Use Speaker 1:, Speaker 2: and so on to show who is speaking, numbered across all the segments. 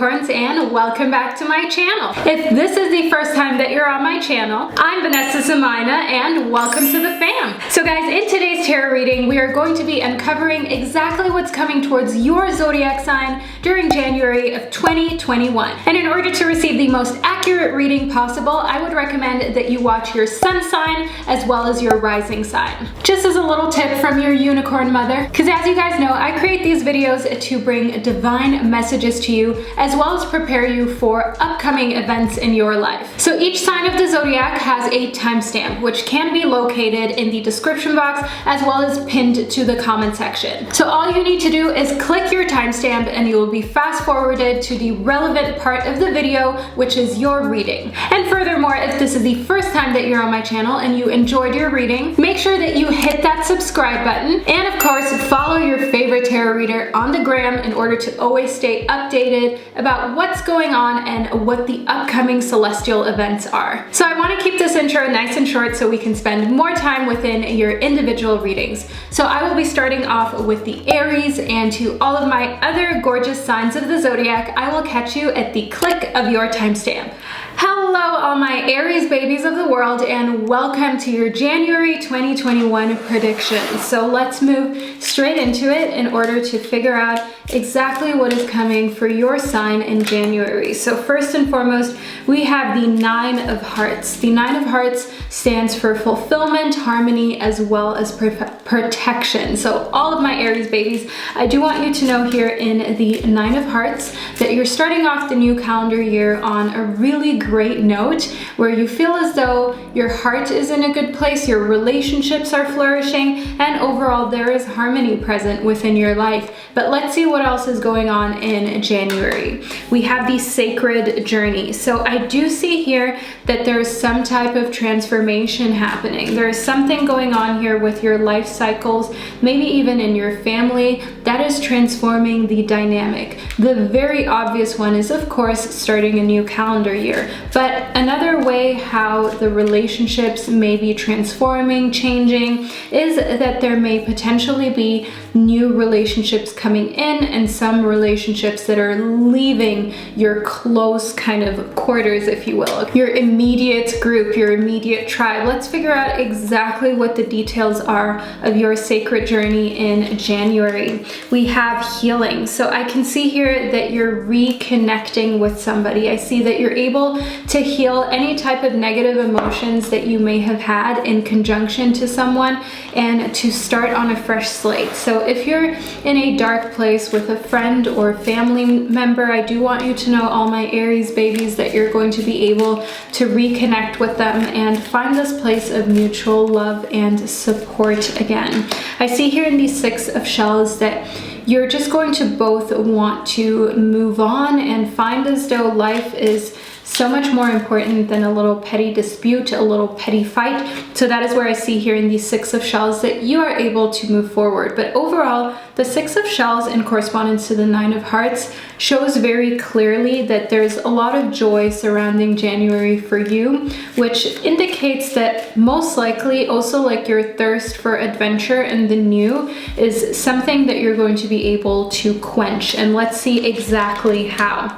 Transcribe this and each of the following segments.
Speaker 1: Capricorns, and welcome back to my channel. If this is the first time that you're on my channel, I'm Vanessa and I, and welcome to the fam. So guys, in today's tarot reading, we are going to be uncovering exactly what's coming towards your zodiac sign during January of 2021. And in order to receive the most accurate reading possible, I would recommend that you watch your sun sign as well as your rising sign. Just as a little tip from your unicorn mother, because as you guys know, I create these videos to bring divine messages to you as well as prepare you for upcoming events in your life. So each sign of the zodiac has a timestamp, which can be located in the description box as well as pinned to the comment section. So all you need to do is click your timestamp and you will be fast forwarded to the relevant part of the video, which is your reading. And furthermore, if this is the first time that you're on my channel and you enjoyed your reading, make sure that you hit that subscribe button, and of course follow your favorite tarot reader on the gram in order to always stay updated about what's going on and what the upcoming celestial events are. So I want to keep this intro nice and short so we can spend more time within your individual readings. So I will be starting off with the Aries, and to all of my other gorgeous signs of the zodiac, I will catch you at the click of your timestamp. Hello all my Aries babies of the world, and welcome to your January 2021 predictions. So let's move straight into it in order to figure out exactly what is coming for your sign in January. So first and foremost, we have the Nine of Hearts. The Nine of Hearts stands for fulfillment, harmony, as well as protection. So all of my Aries babies, I do want you to know here in the Nine of Hearts that you're starting off the new calendar year on a really great note where you feel as though your heart is in a good place, your relationships are flourishing, and overall there is harmony present within your life. But let's see what else is going on in January. We have the sacred journey. So I do see here that there's some type of transformation happening. There is something going on here with your life cycles, maybe even in your family, that is transforming the dynamic. The very obvious one is, of course, starting a new calendar year. But another way how the relationships may be transforming, changing, is that there may potentially be new relationships coming in and some relationships that are leaving your close kind of quarters, if you will, your immediate group, your immediate tribe. Let's figure out exactly what the details are of your sacred journey in January. We have healing. So I can see here that you're reconnecting with somebody. I see that you're able to heal any type of negative emotions that you may have had in conjunction to someone and to start on a fresh slate. So if you're in a dark place with a friend or family member, I do want you to know, all my Aries babies, that you're going to be able to reconnect with them and find this place of mutual love and support again. I see here in the Six of Shells that you're just going to both want to move on and find as though life is so much more important than a little petty dispute, a little petty fight. So that is where I see here in the Six of Shells that you are able to move forward. But overall, the Six of Shells in correspondence to the Nine of Hearts shows very clearly that there's a lot of joy surrounding January for you, which indicates that most likely also like your thirst for adventure and the new is something that you're going to be able to quench. And let's see exactly how.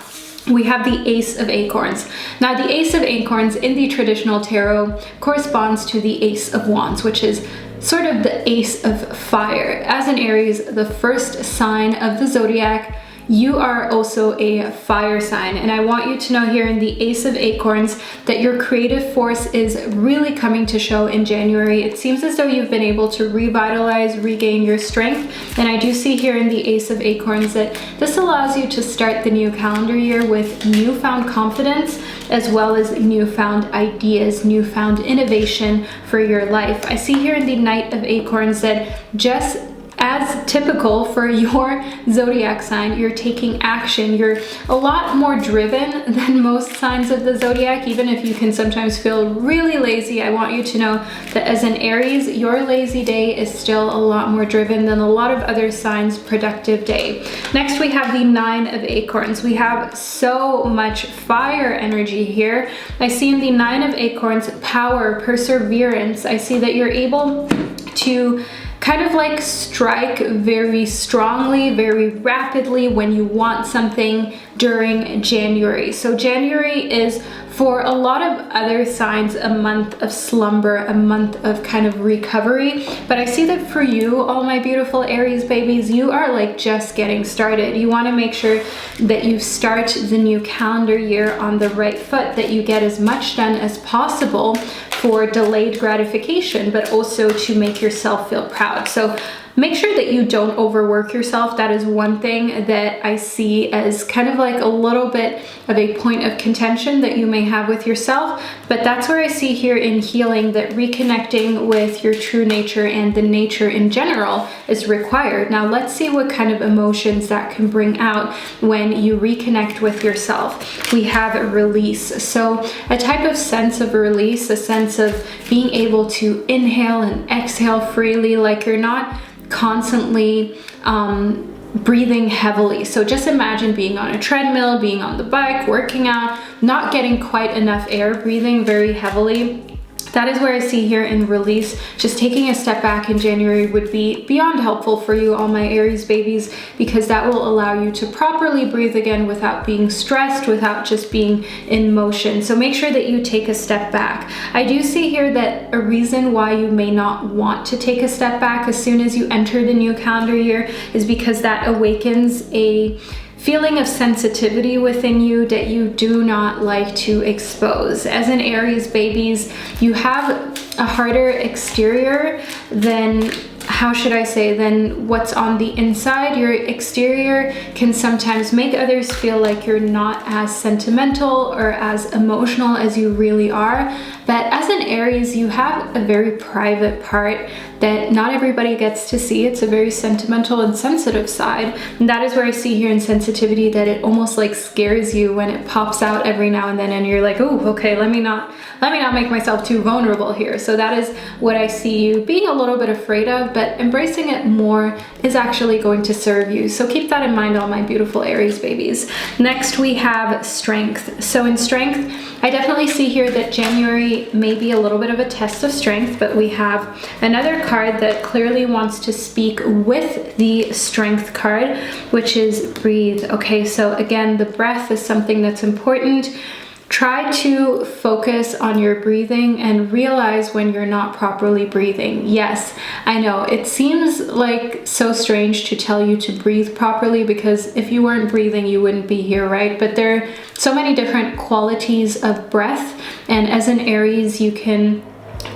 Speaker 1: We have the Ace of Acorns. Now the Ace of Acorns in the traditional tarot corresponds to the Ace of Wands, which is sort of the ace of fire. As an Aries, the first sign of the zodiac, you are also a fire sign, and I want you to know here in the Ace of Acorns that your creative force is really coming to show in January. It seems as though you've been able to revitalize, regain your strength, and I do see here in the Ace of Acorns that this allows you to start the new calendar year with newfound confidence as well as newfound ideas, newfound innovation for your life. I see here in the Knight of Acorns that just as typical for your zodiac sign, you're taking action. You're a lot more driven than most signs of the zodiac. Even if you can sometimes feel really lazy, I want you to know that as an Aries, your lazy day is still a lot more driven than a lot of other signs' productive day. Next, we have the Nine of Acorns. We have so much fire energy here. I see in the Nine of Acorns power, perseverance. I see that you're able to kind of like strike very strongly, very rapidly when you want something during January. So January is, for a lot of other signs, a month of slumber, a month of kind of recovery. But I see that for you, all my beautiful Aries babies, you are like just getting started. You want to make sure that you start the new calendar year on the right foot, that you get as much done as possible for delayed gratification, but also to make yourself feel proud. So make sure that you don't overwork yourself. That is one thing that I see as kind of like a little bit of a point of contention that you may have with yourself. But that's where I see here in healing that reconnecting with your true nature and the nature in general is required. Now let's see what kind of emotions that can bring out when you reconnect with yourself. We have a release. So a type of sense of release, a sense of being able to inhale and exhale freely, like you're not constantly breathing heavily. So just imagine being on a treadmill, being on the bike, working out, not getting quite enough air, breathing very heavily. That is where I see here in release. Just taking a step back in January would be beyond helpful for you, all my Aries babies, because that will allow you to properly breathe again without being stressed, without just being in motion. So make sure that you take a step back. I do see here that a reason why you may not want to take a step back as soon as you enter the new calendar year is because that awakens a feeling of sensitivity within you that you do not like to expose. As in Aries babies, you have a harder exterior than, how should I say, than what's on the inside. Your exterior can sometimes make others feel like you're not as sentimental or as emotional as you really are. But as an Aries, you have a very private part that not everybody gets to see. It's a very sentimental and sensitive side. And that is where I see here in sensitivity that it almost like scares you when it pops out every now and then, and you're like, oh, okay, let me not make myself too vulnerable here. So that is what I see you being a little bit afraid of, but embracing it more is actually going to serve you. So keep that in mind, all my beautiful Aries babies. Next, we have strength. So in strength, I definitely see here that January may be a little bit of a test of strength, but we have another card that clearly wants to speak with the strength card, which is breathe. Okay, so again, the breath is something that's important. Try to focus on your breathing and realize when you're not properly breathing. Yes, I know it seems like so strange to tell you to breathe properly, because if you weren't breathing, you wouldn't be here, right? But there are so many different qualities of breath, and as an Aries, you can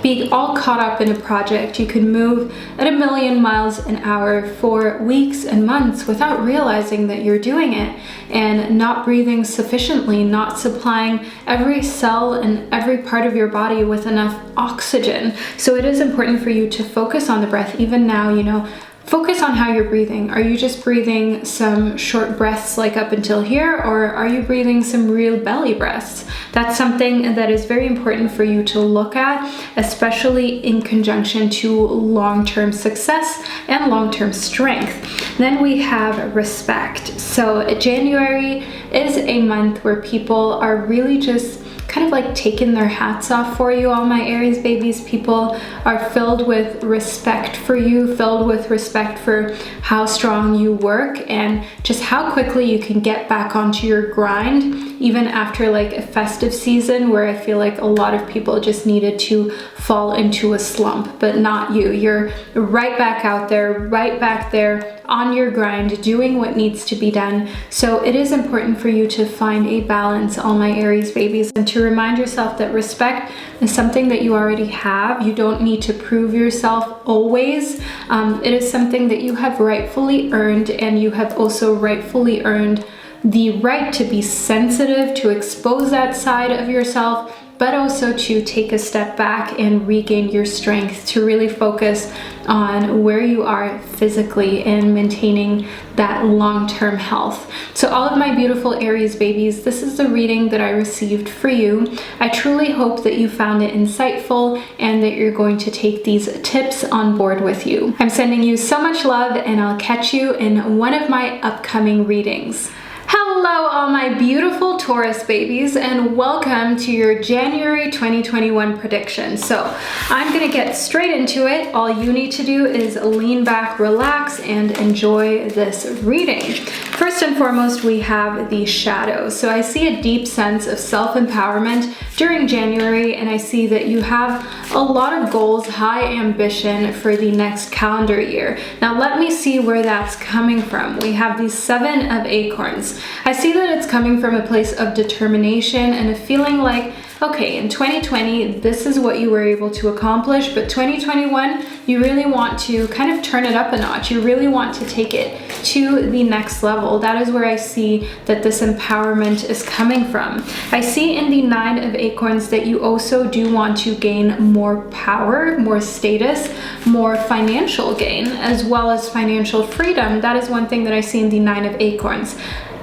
Speaker 1: be all caught up in a project. You can move at 1,000,000 miles an hour for weeks and months without realizing that you're doing it, and not breathing sufficiently, not supplying every cell and every part of your body with enough oxygen. So it is important for you to focus on the breath. Even now, you know, focus on how you're breathing. Are you just breathing some short breaths like up until here, or are you breathing some real belly breaths? That's something that is very important for you to look at, especially in conjunction to long-term success and long-term strength. Then we have respect. So January is a month where people are really just kind of like taking their hats off for you, all my Aries babies. People are filled with respect for you, filled with respect for how strong you work and just how quickly you can get back onto your grind, even after like a festive season where I feel like a lot of people just needed to fall into a slump, but not you. You're right back out there, right back there on your grind, doing what needs to be done. So it is important for you to find a balance, all my Aries babies, and to remind yourself that respect is something that you already have. You don't need to prove yourself always. It is something that you have rightfully earned, and you have also rightfully earned the right to be sensitive, to expose that side of yourself, but also to take a step back and regain your strength, to really focus on where you are physically and maintaining that long-term health. So all of my beautiful Aries babies, this is the reading that I received for you. I truly hope that you found it insightful and that you're going to take these tips on board with you. I'm sending you so much love, and I'll catch you in one of my upcoming readings. Hello! Hello, all my beautiful Taurus babies, and welcome to your January 2021 prediction. So I'm gonna get straight into it. All you need to do is lean back, relax, and enjoy this reading. First and foremost, we have the shadows. So I see a deep sense of self-empowerment during January, and I see that you have a lot of goals, high ambition for the next calendar year. Now let me see where that's coming from. We have the 7 of Acorns. I see that it's coming from a place of determination and a feeling like, okay, in 2020, this is what you were able to accomplish, but 2021, you really want to kind of turn it up a notch. You really want to take it to the next level. That is where I see that this empowerment is coming from. I see in the 9 of Acorns that you also do want to gain more power, more status, more financial gain, as well as financial freedom. That is one thing that I see in the 9 of Acorns.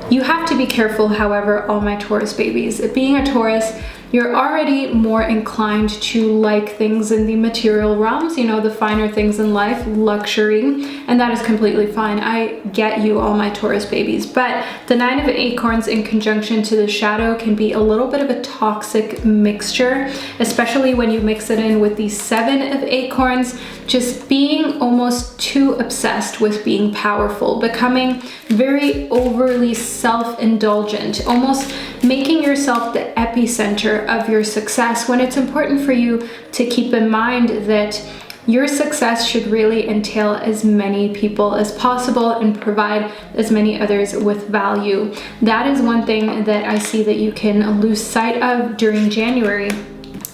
Speaker 1: You have to be careful, however, all my Taurus babies. Being a Taurus, you're already more inclined to like things in the material realms, you know, the finer things in life, luxury, and that is completely fine. I get you, all my Taurus babies. But the 9 of Acorns in conjunction to the shadow can be a little bit of a toxic mixture, especially when you mix it in with the 7 of Acorns, just being almost too obsessed with being powerful, becoming very overly self-indulgent, almost making yourself the epicenter of your success, when it's important for you to keep in mind that your success should really entail as many people as possible and provide as many others with value. That is one thing that I see that you can lose sight of during January.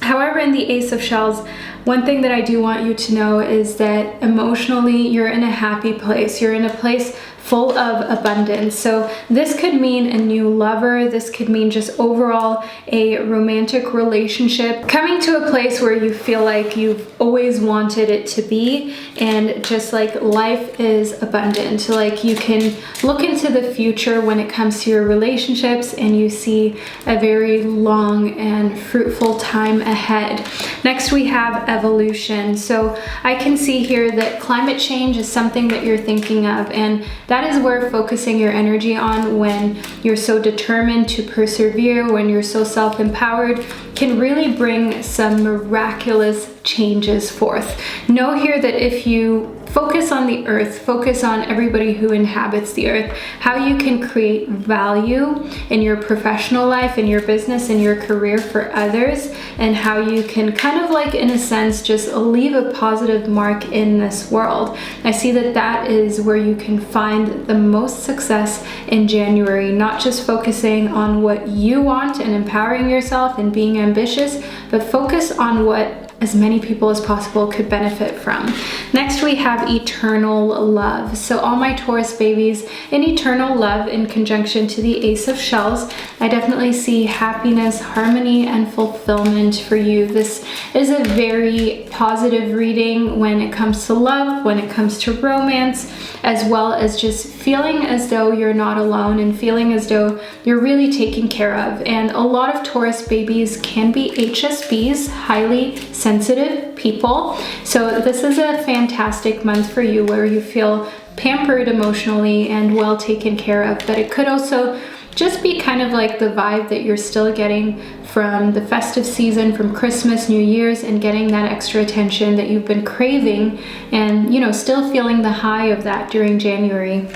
Speaker 1: However, in the Ace of Shells, one thing that I do want you to know is that emotionally, you're in a happy place. You're in a place full of abundance. So this could mean a new lover. This could mean just overall a romantic relationship, coming to a place where you feel like you've always wanted it to be, and just like life is abundant. Like you can look into the future when it comes to your relationships and you see a very long and fruitful time ahead. Next, we have evolution. So I can see here that climate change is something that you're thinking of, and that is where focusing your energy on when you're so determined to persevere, when you're so self-empowered, can really bring some miraculous changes forth. Know here that if you focus on the earth, focus on everybody who inhabits the earth, how you can create value in your professional life, in your business, in your career for others, and how you can kind of like, in a sense, just leave a positive mark in this world. I see that that is where you can find the most success in January, not just focusing on what you want and empowering yourself and being ambitious, but focus on what as many people as possible could benefit from. Next, we have eternal love. So all my Taurus babies, in eternal love in conjunction to the Ace of Shells, I definitely see happiness, harmony, and fulfillment for you. This is a very positive reading when it comes to love, when it comes to romance, as well as just feeling as though you're not alone and feeling as though you're really taken care of. And a lot of Taurus babies can be HSBs, highly sensitive people. So this is a fantastic month for you where you feel pampered emotionally and well taken care of, but it could also just be kind of like the vibe that you're still getting from the festive season, from Christmas, New Year's, and getting that extra attention that you've been craving, and, you know, still feeling the high of that during January.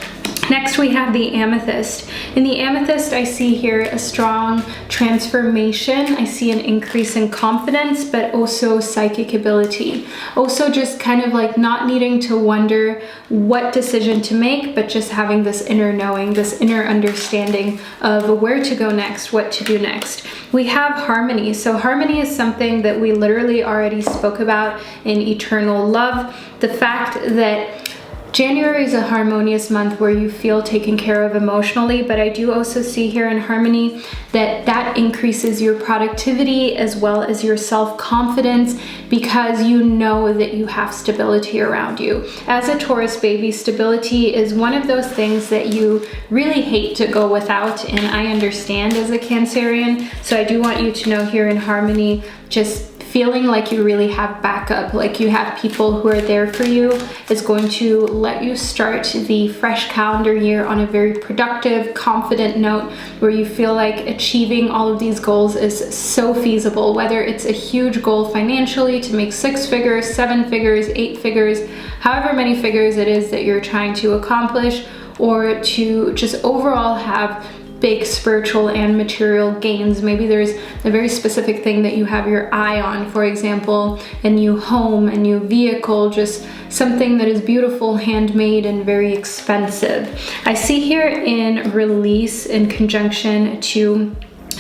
Speaker 1: Next, we have the amethyst. In the amethyst, I see here a strong transformation. I see an increase in confidence, but also psychic ability. Also just kind of like not needing to wonder what decision to make, but just having this inner knowing, this inner understanding of where to go next, what to do next. We have harmony. So harmony is something that we literally already spoke about in eternal love. The fact that January is a harmonious month where you feel taken care of emotionally, but I do also see here in harmony that that increases your productivity as well as your self-confidence, because you know that you have stability around you. As a Taurus baby, stability is one of those things that you really hate to go without, and I understand as a Cancerian. So I do want you to know here in harmony, just feeling like you really have backup, like you have people who are there for you, is going to let you start the fresh calendar year on a very productive, confident note where you feel like achieving all of these goals is so feasible, whether it's a huge goal financially to make 6 figures, 7 figures, 8 figures, however many figures it is that you're trying to accomplish, or to just overall have big spiritual and material gains. Maybe there's a very specific thing that you have your eye on, for example, a new home, a new vehicle, just something that is beautiful, handmade, and very expensive. I see here in release in conjunction to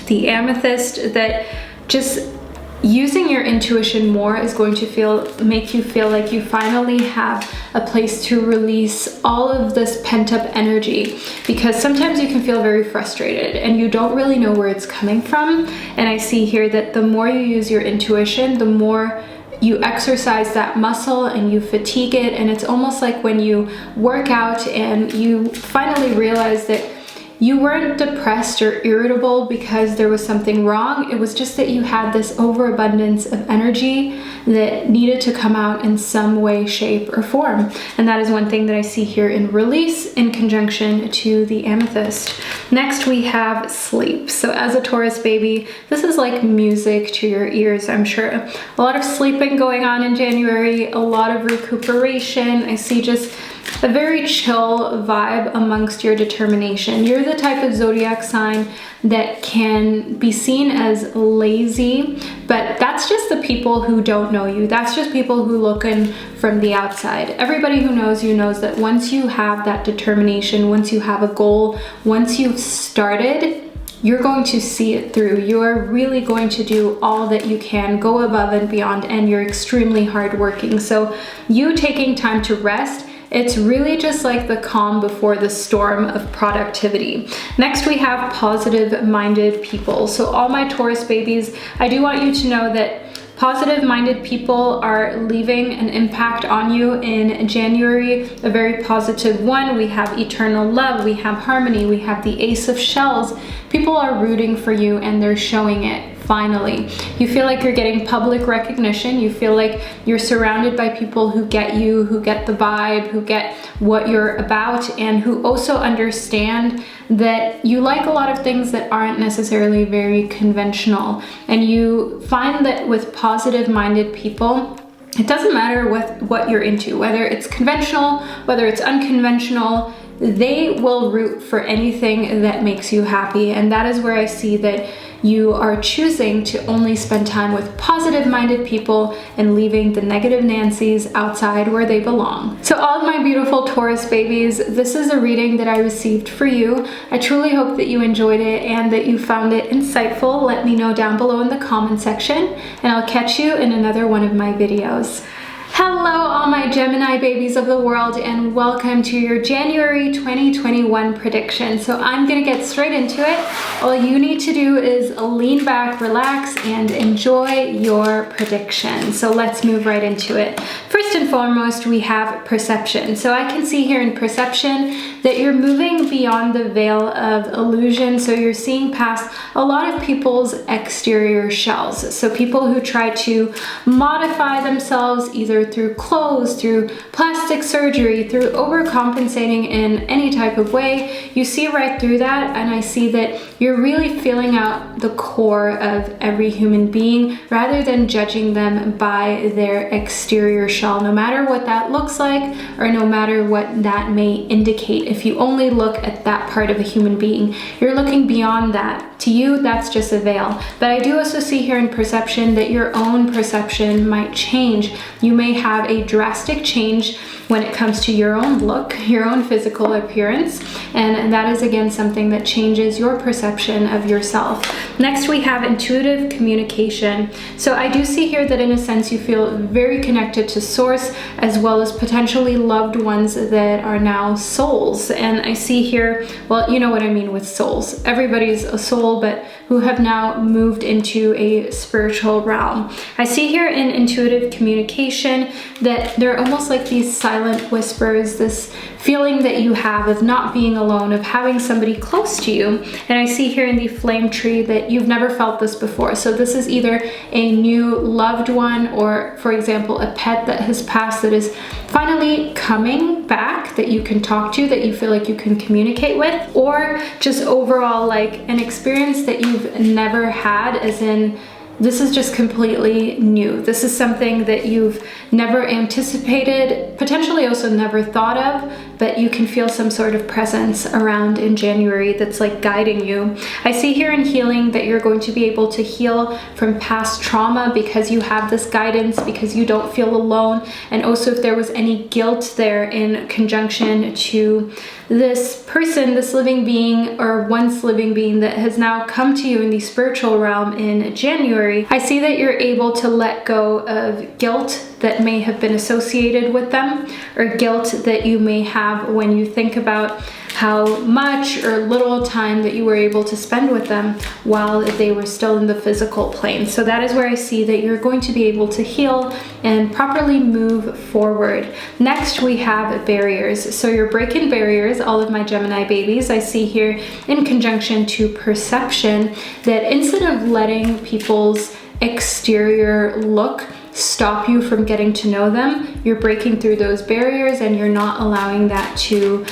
Speaker 1: the amethyst that just using your intuition more is going to make you feel like you finally have a place to release all of this pent-up energy, because sometimes you can feel very frustrated and you don't really know where it's coming from. And I see here that the more you use your intuition, the more you exercise that muscle and you fatigue it. And it's almost like when you work out and you finally realize that you weren't depressed or irritable because there was something wrong. It was just that you had this overabundance of energy that needed to come out in some way, shape, or form. And that is one thing that I see here in release in conjunction to the amethyst. Next, we have sleep. So as a Taurus baby, this is like music to your ears, I'm sure. A lot of sleeping going on in January, a lot of recuperation. I see just a very chill vibe amongst your determination. You're the type of zodiac sign that can be seen as lazy, but that's just the people who don't know you. That's just people who look in from the outside. Everybody who knows you knows that once you have that determination, once you have a goal, once you've started, you're going to see it through. You're really going to do all that you can, go above and beyond, and you're extremely hardworking. So you taking time to rest, it's really just like the calm before the storm of productivity. Next, we have positive-minded people. So all my Taurus babies, I do want you to know that positive-minded people are leaving an impact on you in January, a very positive one. We have eternal love, we have harmony, we have the Ace of Shells. People are rooting for you and they're showing it. Finally, you feel like you're getting public recognition. You feel like you're surrounded by people who get you, who get the vibe, who get what you're about, and who also understand that you like a lot of things that aren't necessarily very conventional. And you find that with positive-minded people, it doesn't matter what you're into, whether it's conventional, whether it's unconventional, they will root for anything that makes you happy. And that is where I see that you are choosing to only spend time with positive-minded people and leaving the negative Nancys outside where they belong. So all of my beautiful Taurus babies, this is a reading that I received for you. I truly hope that you enjoyed it and that you found it insightful. Let me know down below in the comment section, and I'll catch you in another one of my videos. Hello, all my Gemini babies of the world, and welcome to your January 2021 prediction. So I'm gonna get straight into it. All you need to do is lean back, relax, and enjoy your prediction. So let's move right into it. First and foremost, we have perception. So I can see here in perception that you're moving beyond the veil of illusion. So you're seeing past a lot of people's exterior shells. So people who try to modify themselves either through clothes, through plastic surgery, through overcompensating in any type of way, you see right through that. And I see that you're really feeling out the core of every human being rather than judging them by their exterior shell, no matter what that looks like or no matter what that may indicate. If you only look at that part of a human being, you're looking beyond that. To you, that's just a veil. But I do also see here in perception that your own perception might change. You may have a drastic change when it comes to your own look, your own physical appearance, and that is again something that changes your perception of yourself. Next, we have intuitive communication. So I do see here that in a sense you feel very connected to source, as well as potentially loved ones that are now souls. And I see here, well, you know what I mean with souls. Everybody's a soul, but who have now moved into a spiritual realm. I see here in intuitive communication that they're almost like these silent silent whispers, this feeling that you have of not being alone, of having somebody close to you. And I see here in the flame tree that you've never felt this before. So this is either a new loved one or, for example, a pet that has passed that is finally coming back, that you can talk to, that you feel like you can communicate with, or just overall like an experience that you've never had, as in this is just completely new. This is something that you've never anticipated, potentially also never thought of, but you can feel some sort of presence around in January that's like guiding you. I see here in healing that you're going to be able to heal from past trauma because you have this guidance, because you don't feel alone. And also if there was any guilt there in conjunction to this person, this living being or once living being that has now come to you in the spiritual realm in January, I see that you're able to let go of guilt that may have been associated with them, or guilt that you may have when you think about how much or little time that you were able to spend with them while they were still in the physical plane. So that is where I see that you're going to be able to heal and properly move forward. Next, we have barriers. So you're breaking barriers, all of my Gemini babies. I see here in conjunction to perception that instead of letting people's exterior look stop you from getting to know them, you're breaking through those barriers and you're not allowing that to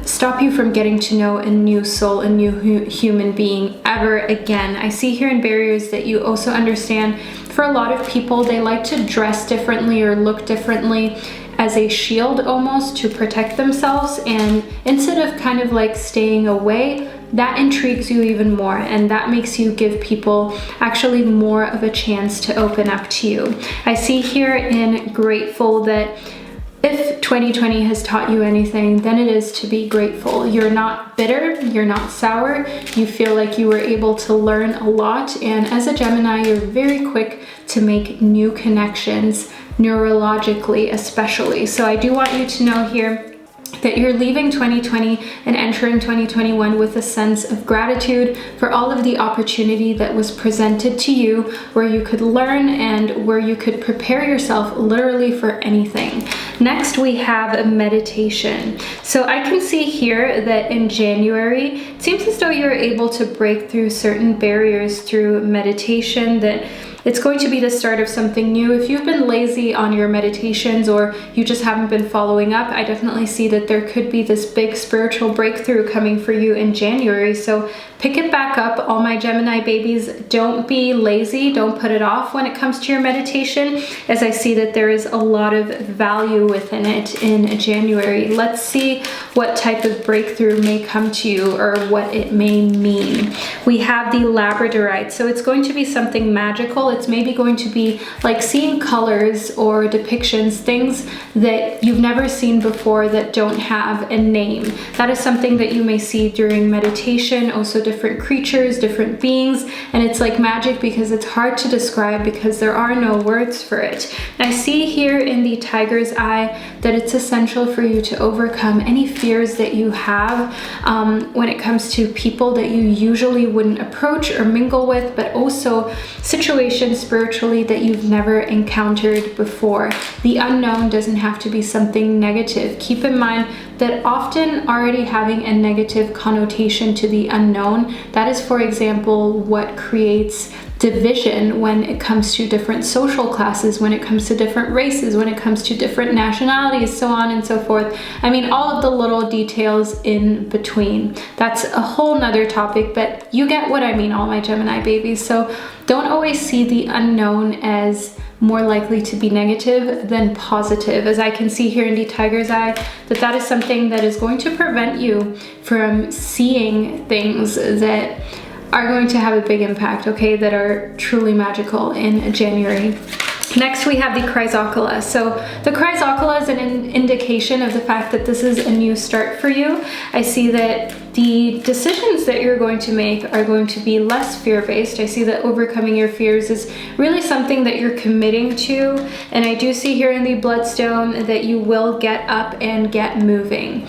Speaker 1: stop you from getting to know a new soul, a new human being ever again. I see here in barriers that you also understand, for a lot of people, they like to dress differently or look differently as a shield almost to protect themselves, and instead of kind of like staying away, that intrigues you even more, and that makes you give people actually more of a chance to open up to you. I see here in grateful that if 2020 has taught you anything, then it is to be grateful. You're not bitter, you're not sour, you feel like you were able to learn a lot, and as a Gemini, you're very quick to make new connections, neurologically especially. So I do want you to know here that you're leaving 2020 and entering 2021 with a sense of gratitude for all of the opportunity that was presented to you, where you could learn and where you could prepare yourself literally for anything. Next, we have a meditation. So I can see here that in January, it seems as though you're able to break through certain barriers through meditation, that it's going to be the start of something new. If you've been lazy on your meditations or you just haven't been following up, I definitely see that there could be this big spiritual breakthrough coming for you in January. So pick it back up, all my Gemini babies. Don't be lazy, don't put it off when it comes to your meditation, as I see that there is a lot of value within it in January. Let's see what type of breakthrough may come to you or what it may mean. We have the Labradorite. So it's going to be something magical. It's maybe going to be like seeing colors or depictions, things that you've never seen before that don't have a name. That is something that you may see during meditation, also different creatures, different beings, and it's like magic because it's hard to describe because there are no words for it. I see here in the tiger's eye that it's essential for you to overcome any fears that you have when it comes to people that you usually wouldn't approach or mingle with, but also situations spiritually that you've never encountered before. The unknown doesn't have to be something negative. Keep in mind that often already having a negative connotation to the unknown, that is, for example, what creates division when it comes to different social classes, when it comes to different races, when it comes to different nationalities, so on and so forth. I mean, all of the little details in between. That's a whole nother topic, but you get what I mean, all my Gemini babies. So don't always see the unknown as more likely to be negative than positive, as I can see here in the tiger's eye that is something that is going to prevent you from seeing things that are going to have a big impact, okay, that are truly magical in January. Next, we have the Chrysocula. So the Chrysocula is an indication of the fact that this is a new start for you. I see that the decisions that you're going to make are going to be less fear-based. I see that overcoming your fears is really something that you're committing to. And I do see here in the Bloodstone that you will get up and get moving.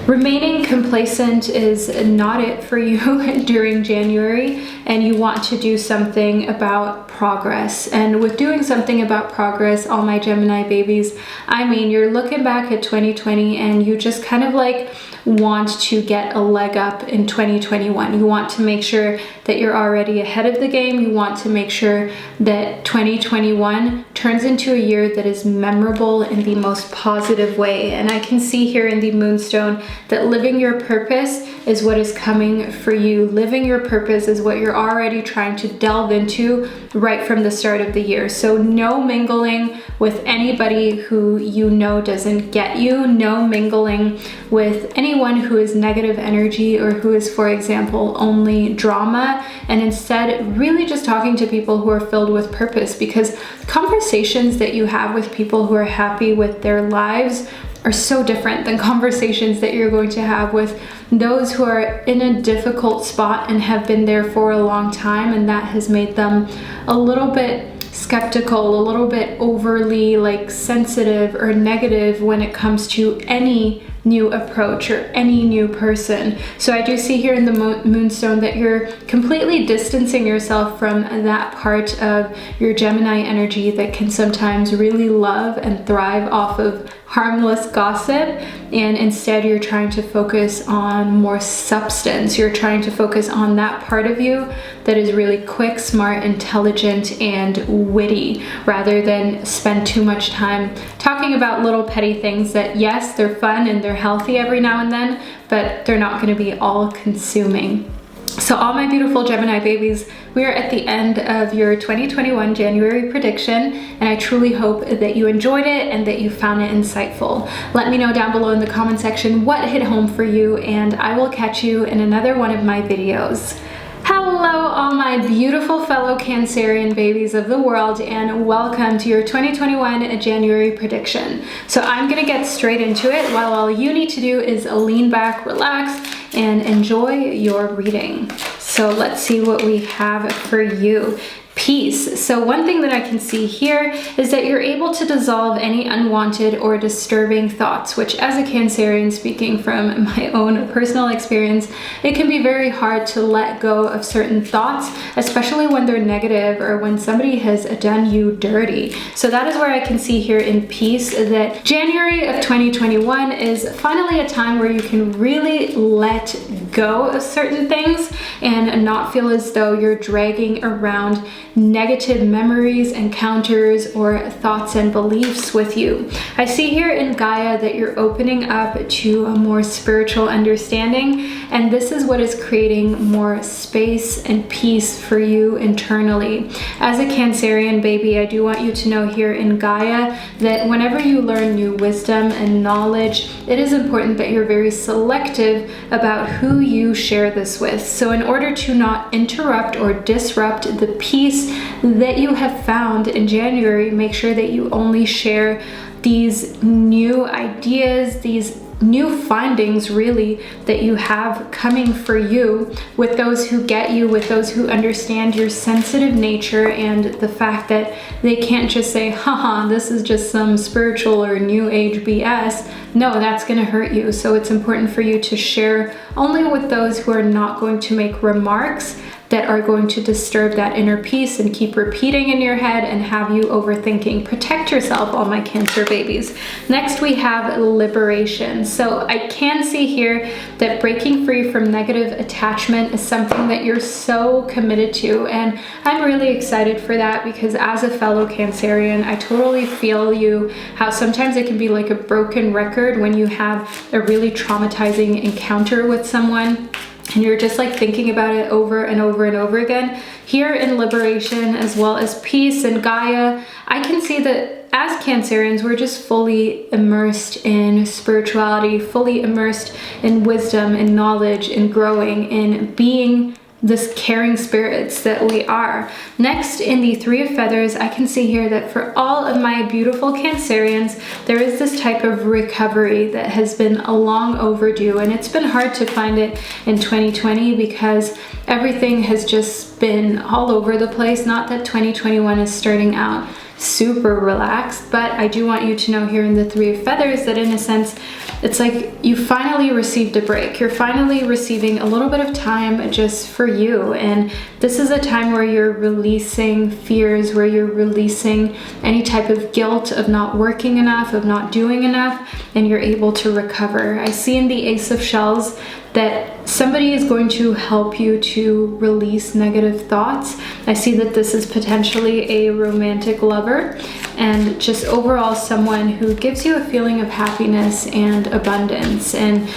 Speaker 1: Remaining complacent is not it for you during January, and you want to do something about progress. And with doing something about progress, all my Gemini babies, I mean, you're looking back at 2020 and you just kind of like want to get a leg up in 2021. You want to make sure that you're already ahead of the game. You want to make sure that 2021 turns into a year that is memorable in the most positive way. And I can see here in the Moonstone that living your purpose is what is coming for you. Living your purpose is what you're already trying to delve into right from the start of the year. So no mingling with anybody who you know doesn't get you. No mingling with anyone who is negative energy or who is, for example, only drama, and instead really just talking to people who are filled with purpose, because conversations that you have with people who are happy with their lives are so different than conversations that you're going to have with those who are in a difficult spot and have been there for a long time, and that has made them a little bit skeptical, a little bit overly like sensitive or negative when it comes to any new approach or any new person. So I do see here in the Moonstone that you're completely distancing yourself from that part of your Gemini energy that can sometimes really love and thrive off of harmless gossip, and instead you're trying to focus on more substance. You're trying to focus on that part of you that is really quick, smart, intelligent, and witty, rather than spend too much time talking about little petty things that, yes, they're fun and they're healthy every now and then, but they're not going to be all consuming. So all my beautiful Gemini babies, we are at the end of your 2021 January prediction, and I truly hope that you enjoyed it and that you found it insightful. Let me know down below in the comment section what hit home for you, and I will catch you in another one of my videos. Hello, all my beautiful fellow Cancerian babies of the world, and welcome to your 2021 January prediction. So I'm gonna get straight into it, while all you need to do is lean back, relax, and enjoy your reading. So let's see what we have for you. Peace. So one thing that I can see here is that you're able to dissolve any unwanted or disturbing thoughts, which, as a Cancerian, speaking from my own personal experience, it can be very hard to let go of certain thoughts, especially when they're negative or when somebody has done you dirty. So that is where I can see here in Peace that January of 2021 is finally a time where you can really let go of certain things and not feel as though you're dragging around negative memories, encounters, or thoughts and beliefs with you. I see here in Gaia that you're opening up to a more spiritual understanding, and this is what is creating more space and peace for you internally. As a Cancerian baby, I do want you to know here in Gaia that whenever you learn new wisdom and knowledge, it is important that you're very selective about who you share this with. So in order to not interrupt or disrupt the peace that you have found in January, make sure that you only share these new ideas, these new findings really that you have coming for you with those who get you, with those who understand your sensitive nature and the fact that they can't just say, haha, this is just some spiritual or new age BS. No, that's going to hurt you. So it's important for you to share only with those who are not going to make remarks that are going to disturb that inner peace and keep repeating in your head and have you overthinking. Protect yourself, all my Cancer babies. Next, we have liberation. So I can see here that breaking free from negative attachment is something that you're so committed to, and I'm really excited for that because as a fellow Cancerian, I totally feel you, how sometimes it can be like a broken record when you have a really traumatizing encounter with someone and you're just like thinking about it over and over and over again. Here in liberation, as well as Peace and Gaia, I can see that as Cancerians, we're just fully immersed in spirituality, fully immersed in wisdom and knowledge and growing in being this caring spirits that we are. Next, in the Three of Feathers, I can see here that for all of my beautiful Cancerians, there is this type of recovery that has been long overdue, and it's been hard to find it in 2020 because everything has just been all over the place. Not that 2021 is starting out super relaxed, but I do want you to know here in the Three of Feathers that in a sense, it's like you finally received a break. You're finally receiving a little bit of time just for you. And this is a time where you're releasing fears, where you're releasing any type of guilt of not working enough, of not doing enough, and you're able to recover. I see in the Ace of Shells that somebody is going to help you to release negative thoughts. I see that this is potentially a romantic lover and just overall someone who gives you a feeling of happiness and abundance and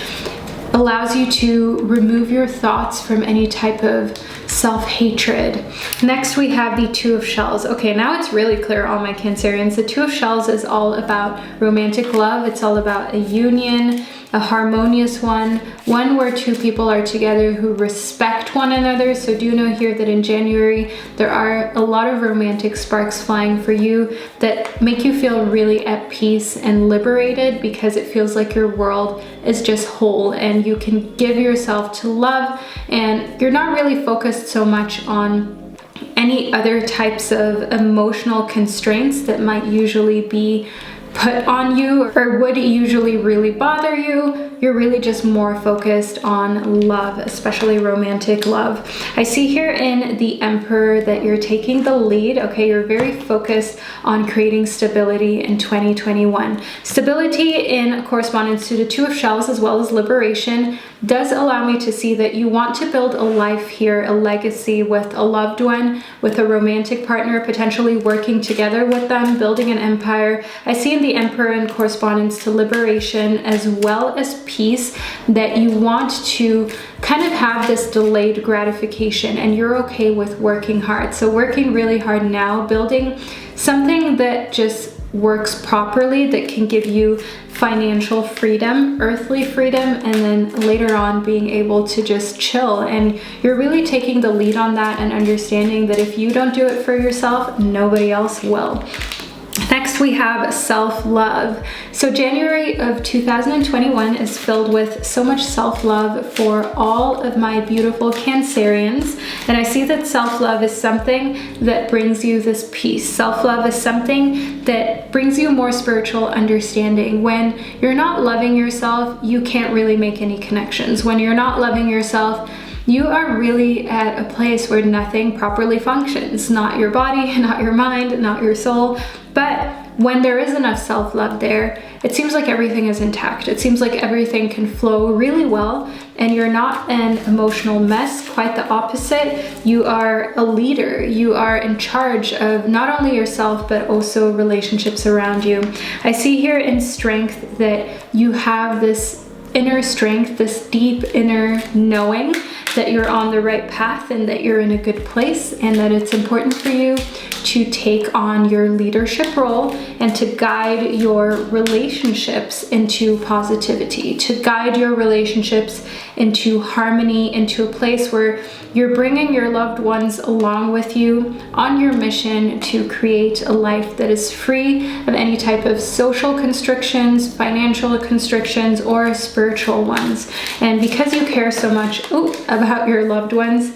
Speaker 1: allows you to remove your thoughts from any type of self-hatred. Next, we have the Two of Shells. Okay, now it's really clear, all my Cancerians. The Two of Shells is all about romantic love. It's all about a union, a harmonious one where two people are together who respect one another. So do know here that in January, there are a lot of romantic sparks flying for you that make you feel really at peace and liberated, because it feels like your world is just whole and you can give yourself to love, and you're not really focused so much on any other types of emotional constraints that might usually be put on you or would usually really bother you. You're really just more focused on love, especially romantic love. I see here in the Emperor that you're taking the lead. Okay, you're very focused on creating stability in 2021. Stability in correspondence to the Two of Shells as well as liberation does allow me to see that you want to build a life here, a legacy with a loved one, with a romantic partner, potentially working together with them, building an empire. I see in the Emperor in correspondence to liberation as well as peace that you want to kind of have this delayed gratification and you're okay with working hard. So working really hard now, building something that just works properly, that can give you financial freedom, earthly freedom, and then later on being able to just chill. And you're really taking the lead on that and understanding that if you don't do it for yourself, nobody else will. Next, we have self-love. So January of 2021 is filled with so much self-love for all of my beautiful Cancerians. And I see that self-love is something that brings you this peace. Self-love is something that brings you more spiritual understanding. When you're not loving yourself, you can't really make any connections. When you're not loving yourself, you are really at a place where nothing properly functions. Not your body, not your mind, not your soul. But when there is enough self-love there, it seems like everything is intact. It seems like everything can flow really well and you're not an emotional mess. Quite the opposite. You are a leader. You are in charge of not only yourself, but also relationships around you. I see here in strength that you have this inner strength, this deep inner knowing that you're on the right path and that you're in a good place, and that it's important for you to take on your leadership role and to guide your relationships into positivity, to guide your relationships into harmony, into a place where you're bringing your loved ones along with you on your mission to create a life that is free of any type of social constrictions, financial constrictions, or spiritual ones. And because you care so much about your loved ones,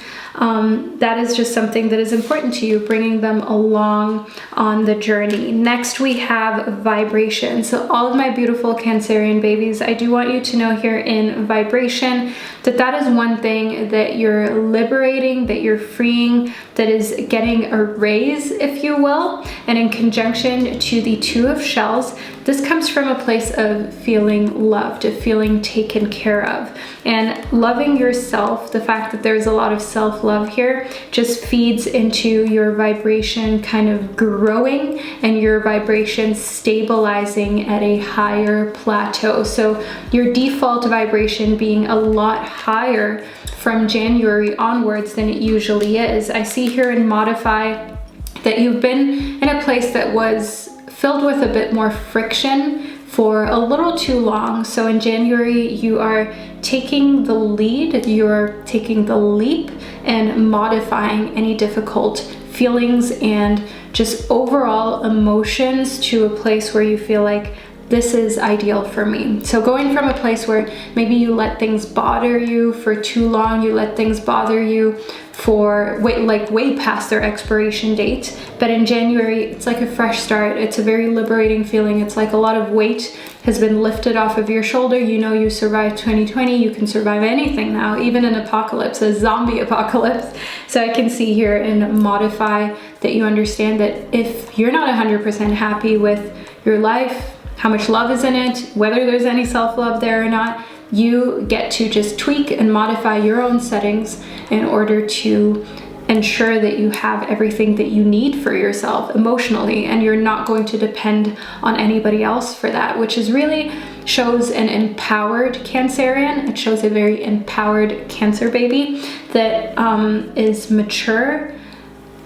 Speaker 1: that is just something that is important to you, bringing them along on the journey. Next, we have vibration. So all of my beautiful Cancerian babies, I do want you to know here in vibration that that is one thing that you're liberating, that you're freeing, that is getting a raise, if you will. And in conjunction to the Two of Shells, this comes from a place of feeling loved, of feeling taken care of. And loving yourself, the fact that there's a lot of self-love here, just feeds into your vibration kind of growing and your vibration stabilizing at a higher plateau. So your default vibration being a lot higher from January onwards than it usually is. I see here in Modify that you've been in a place that was filled with a bit more friction for a little too long. So in January, you are taking the lead, you're taking the leap and modifying any difficult feelings and just overall emotions to a place where you feel like this is ideal for me. So going from a place where maybe you let things bother you for too long, you let things bother you for way past their expiration date. But in January, it's like a fresh start. It's a very liberating feeling. It's like a lot of weight has been lifted off of your shoulder. You know, you survived 2020, you can survive anything now, even an apocalypse, a zombie apocalypse. So I can see here in Modify that you understand that if you're not 100% happy with your life, how much love is in it, whether there's any self-love there or not, you get to just tweak and modify your own settings in order to ensure that you have everything that you need for yourself emotionally, and you're not going to depend on anybody else for that, which is really shows an empowered Cancerian. It shows a very empowered Cancer baby that is mature,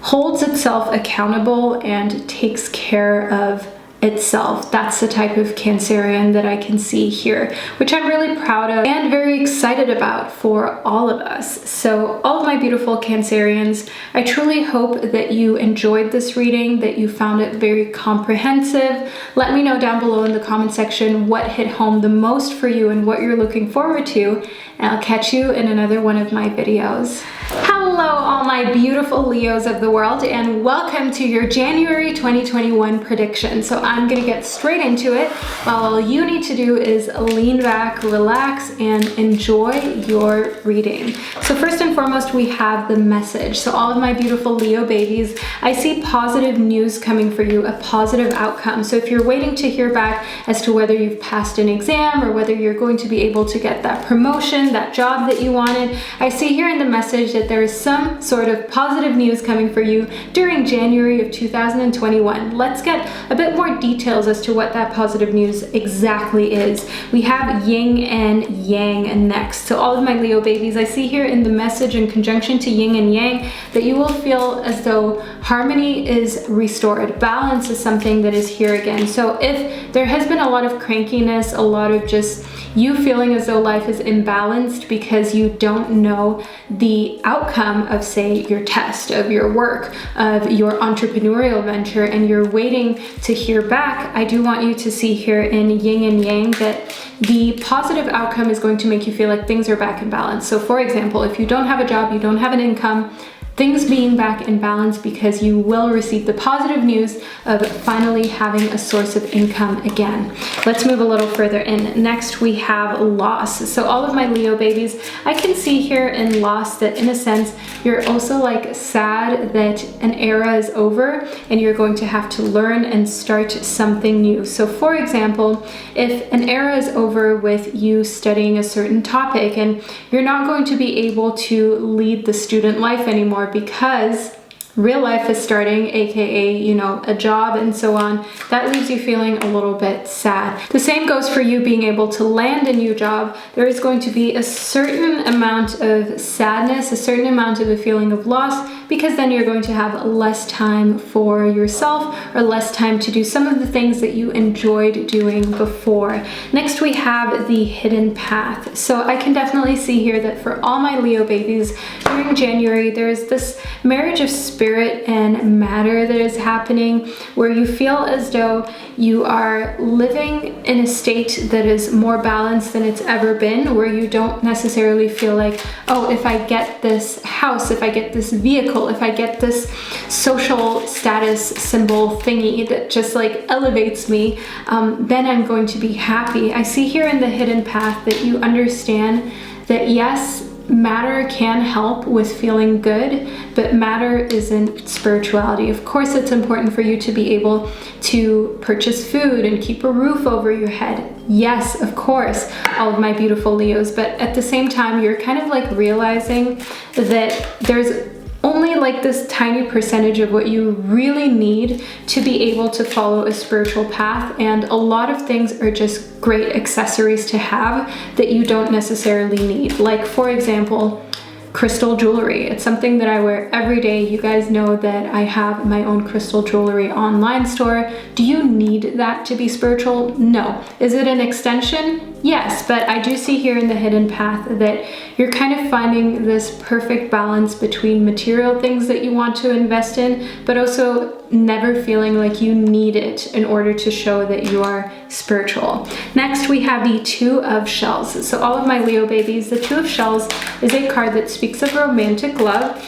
Speaker 1: holds itself accountable, and takes care of itself. That's the type of Cancerian that I can see here, which I'm really proud of and very excited about for all of us. So all of my beautiful Cancerians, I truly hope that you enjoyed this reading, that you found it very comprehensive. Let me know down below in the comment section what hit home the most for you and what you're looking forward to, and I'll catch you in another one of my videos. Hello, all my beautiful Leos of the world, and welcome to your January 2021 prediction. So I'm gonna get straight into it. While all you need to do is lean back, relax, and enjoy your reading. So first and foremost, we have the message. So all of my beautiful Leo babies, I see positive news coming for you, a positive outcome. So if you're waiting to hear back as to whether you've passed an exam or whether you're going to be able to get that promotion, that job that you wanted, I see here in the message that there is some sort of positive news coming for you during January of 2021. Let's get a bit more details as to what that positive news exactly is. We have yin and yang next. So all of my Leo babies, I see here in the message in conjunction to yin and yang that you will feel as though harmony is restored. Balance is something that is here again. So if there has been a lot of crankiness, a lot of just you feeling as though life is imbalanced because you don't know the outcome of, say, your test, of your work, of your entrepreneurial venture, and you're waiting to hear back, I do want you to see here in yin and yang that the positive outcome is going to make you feel like things are back in balance. So for example, if you don't have a job, you don't have an income, things being back in balance because you will receive the positive news of finally having a source of income again. Let's move a little further in. Next, we have loss. So all of my Leo babies, I can see here in loss that in a sense, you're also like sad that an era is over and you're going to have to learn and start something new. So for example, if an era is over with you studying a certain topic and you're not going to be able to lead the student life anymore because real life is starting, aka, you know, a job and so on, that leaves you feeling a little bit sad. The same goes for you being able to land a new job. There is going to be a certain amount of sadness, a certain amount of a feeling of loss, because then you're going to have less time for yourself or less time to do some of the things that you enjoyed doing before. Next, we have the hidden path. So I can definitely see here that for all my Leo babies during January, there's this marriage of spirit and matter that is happening where you feel as though you are living in a state that is more balanced than it's ever been, where you don't necessarily feel like, oh, if I get this house, if I get this vehicle, if I get this social status symbol thingy that just like elevates me, then I'm going to be happy. I see here in the hidden path that you understand that yes, matter can help with feeling good, but matter isn't spirituality. Of course, it's important for you to be able to purchase food and keep a roof over your head. Yes, of course, all of my beautiful Leos, but at the same time, you're kind of like realizing that there's only like this tiny percentage of what you really need to be able to follow a spiritual path, and a lot of things are just great accessories to have that you don't necessarily need. Like for example, crystal jewelry. It's something that I wear every day. You guys know that I have my own crystal jewelry online store. Do you need that to be spiritual? No. Is it an extension? Yes, but I do see here in the hidden path that you're kind of finding this perfect balance between material things that you want to invest in, but also never feeling like you need it in order to show that you are spiritual. Next, we have the Two of Shells. So all of my Leo babies, the Two of Shells is a card that speaks of romantic love.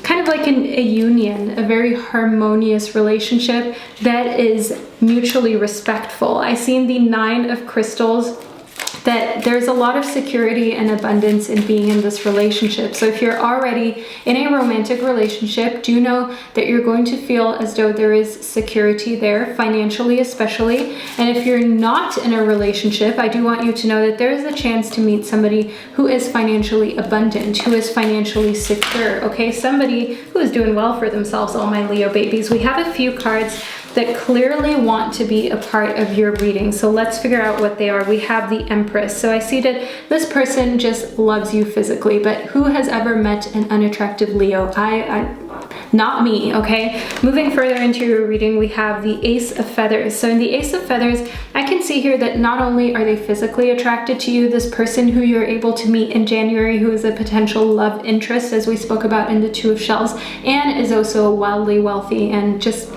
Speaker 1: kind of like a union, a very harmonious relationship that is mutually respectful. I see in the 9 of crystals that there's a lot of security and abundance in being in this relationship. So if you're already in a romantic relationship, do know that you're going to feel as though there is security there, financially especially. And if you're not in a relationship, I do want you to know that there is a chance to meet somebody who is financially abundant, who is financially secure, okay? Somebody who is doing well for themselves, all my Leo babies. We have a few cards that clearly want to be a part of your reading. So let's figure out what they are. We have the Empress. So I see that this person just loves you physically, but who has ever met an unattractive Leo? Not me, okay? Moving further into your reading, we have the Ace of Feathers. So in the Ace of Feathers, I can see here that not only are they physically attracted to you, this person who you're able to meet in January, who is a potential love interest, as we spoke about in the Two of Shells, and is also wildly wealthy and just,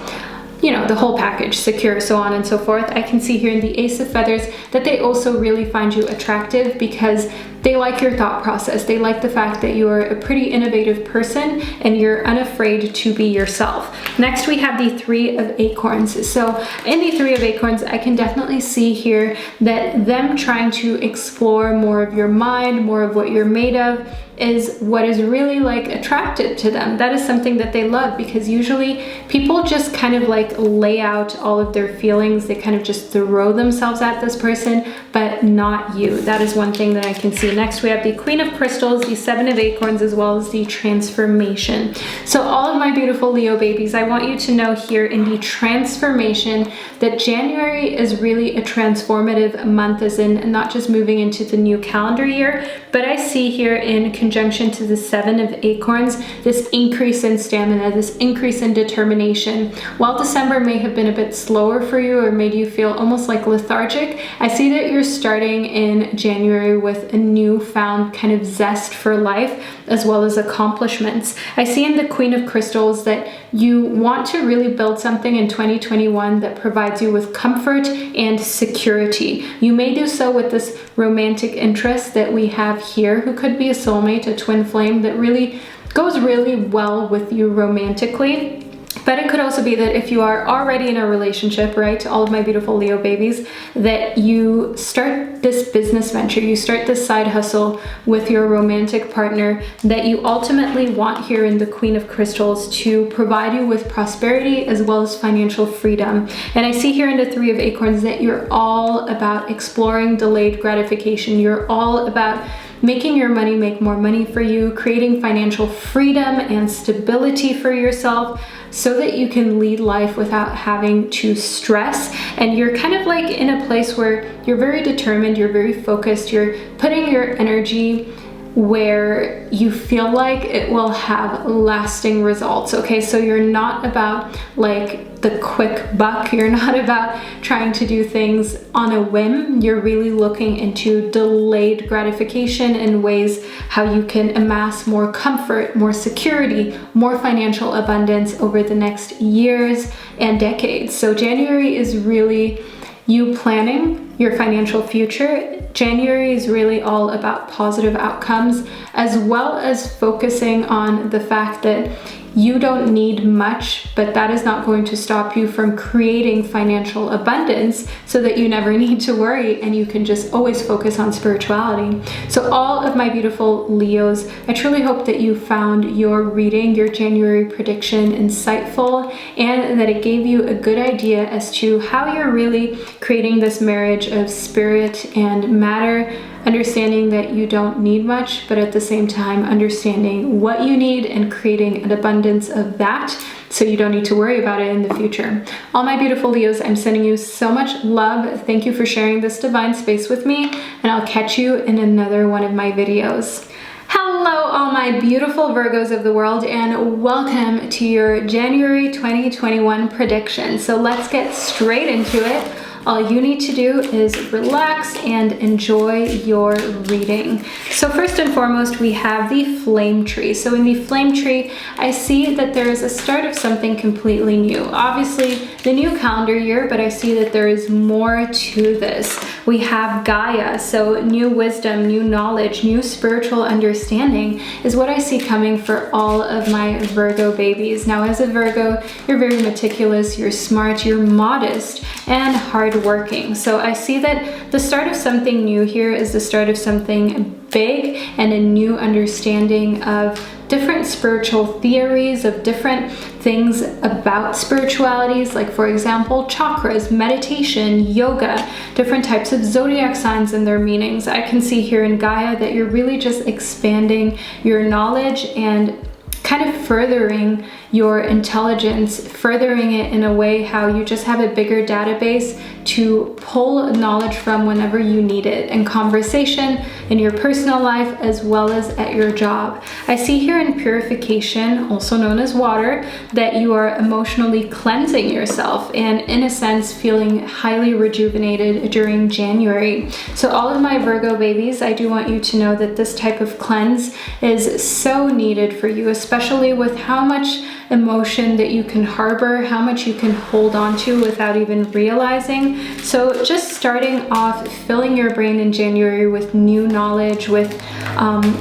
Speaker 1: you know, the whole package, secure, so on and so forth. I can see here in the Ace of Feathers that they also really find you attractive because they like your thought process. They like the fact that you're a pretty innovative person and you're unafraid to be yourself. Next, we have the 3 of Acorns. So in the 3 of Acorns, I can definitely see here that them trying to explore more of your mind, more of what you're made of, is what is really like attractive to them. That is something that they love, because usually people just kind of like lay out all of their feelings. They kind of just throw themselves at this person, but not you. That is one thing that I can see. Next, we have the Queen of Crystals, the 7 of Acorns, as well as the Transformation. So all of my beautiful Leo babies, I want you to know here in the Transformation that January is really a transformative month, as in not just moving into the new calendar year, but I see here in conjunction to the 7 of Acorns, this increase in stamina, this increase in determination. While December may have been a bit slower for you or made you feel almost like lethargic, I see that you're starting in January with a newfound kind of zest for life, as well as accomplishments. I see in the Queen of Crystals that you want to really build something in 2021 that provides you with comfort and security. You may do so with this romantic interest that we have here, who could be a soulmate, a twin flame that really goes really well with you romantically. But it could also be that if you are already in a relationship, right, all of my beautiful Leo babies, that you start this business venture, you start this side hustle with your romantic partner that you ultimately want here in the Queen of Crystals to provide you with prosperity as well as financial freedom. And I see here in the 3 of Acorns that you're all about exploring delayed gratification. You're all about making your money make more money for you, creating financial freedom and stability for yourself so that you can lead life without having to stress. And you're kind of like in a place where you're very determined, you're very focused, you're putting your energy where you feel like it will have lasting results, okay? So you're not about like the quick buck. You're not about trying to do things on a whim. You're really looking into delayed gratification and ways how you can amass more comfort, more security, more financial abundance over the next years and decades. So January is really you planning your financial future. January is really all about positive outcomes, as well as focusing on the fact that you don't need much, but that is not going to stop you from creating financial abundance so that you never need to worry and you can just always focus on spirituality. So all of my beautiful Leos, I truly hope that you found your reading, your January prediction insightful, and that it gave you a good idea as to how you're really creating this marriage of spirit and matter, understanding that you don't need much, but at the same time understanding what you need and creating an abundance of that so you don't need to worry about it in the future. All my beautiful Leos, I'm sending you so much love. Thank you for sharing this divine space with me, and I'll catch you in another one of my videos. Hello, all my beautiful Virgos of the world, and welcome to your January 2021 prediction. So let's get straight into it. All you need to do is relax and enjoy your reading. So first and foremost, we have the flame tree. So in the flame tree, I see that there is a start of something completely new. Obviously, the new calendar year, but I see that there is more to this. We have Gaia, so new wisdom, new knowledge, new spiritual understanding is what I see coming for all of my Virgo babies. Now, as a Virgo, you're very meticulous, you're smart, you're modest, and hardworking. So I see that the start of something new here is the start of something big and a new understanding of different spiritual theories, of different things about spiritualities, like for example, chakras, meditation, yoga, different types of zodiac signs and their meanings. I can see here in Gaia that you're really just expanding your knowledge and kind of furthering your intelligence, furthering it in a way how you just have a bigger database to pull knowledge from whenever you need it, in conversation, in your personal life, as well as at your job. I see here in purification, also known as water, that you are emotionally cleansing yourself and in a sense feeling highly rejuvenated during January. So all of my Virgo babies, I do want you to know that this type of cleanse is so needed for you, especially with how much emotion that you can harbor, how much you can hold on to without even realizing. So just starting off, filling your brain in January with new knowledge, with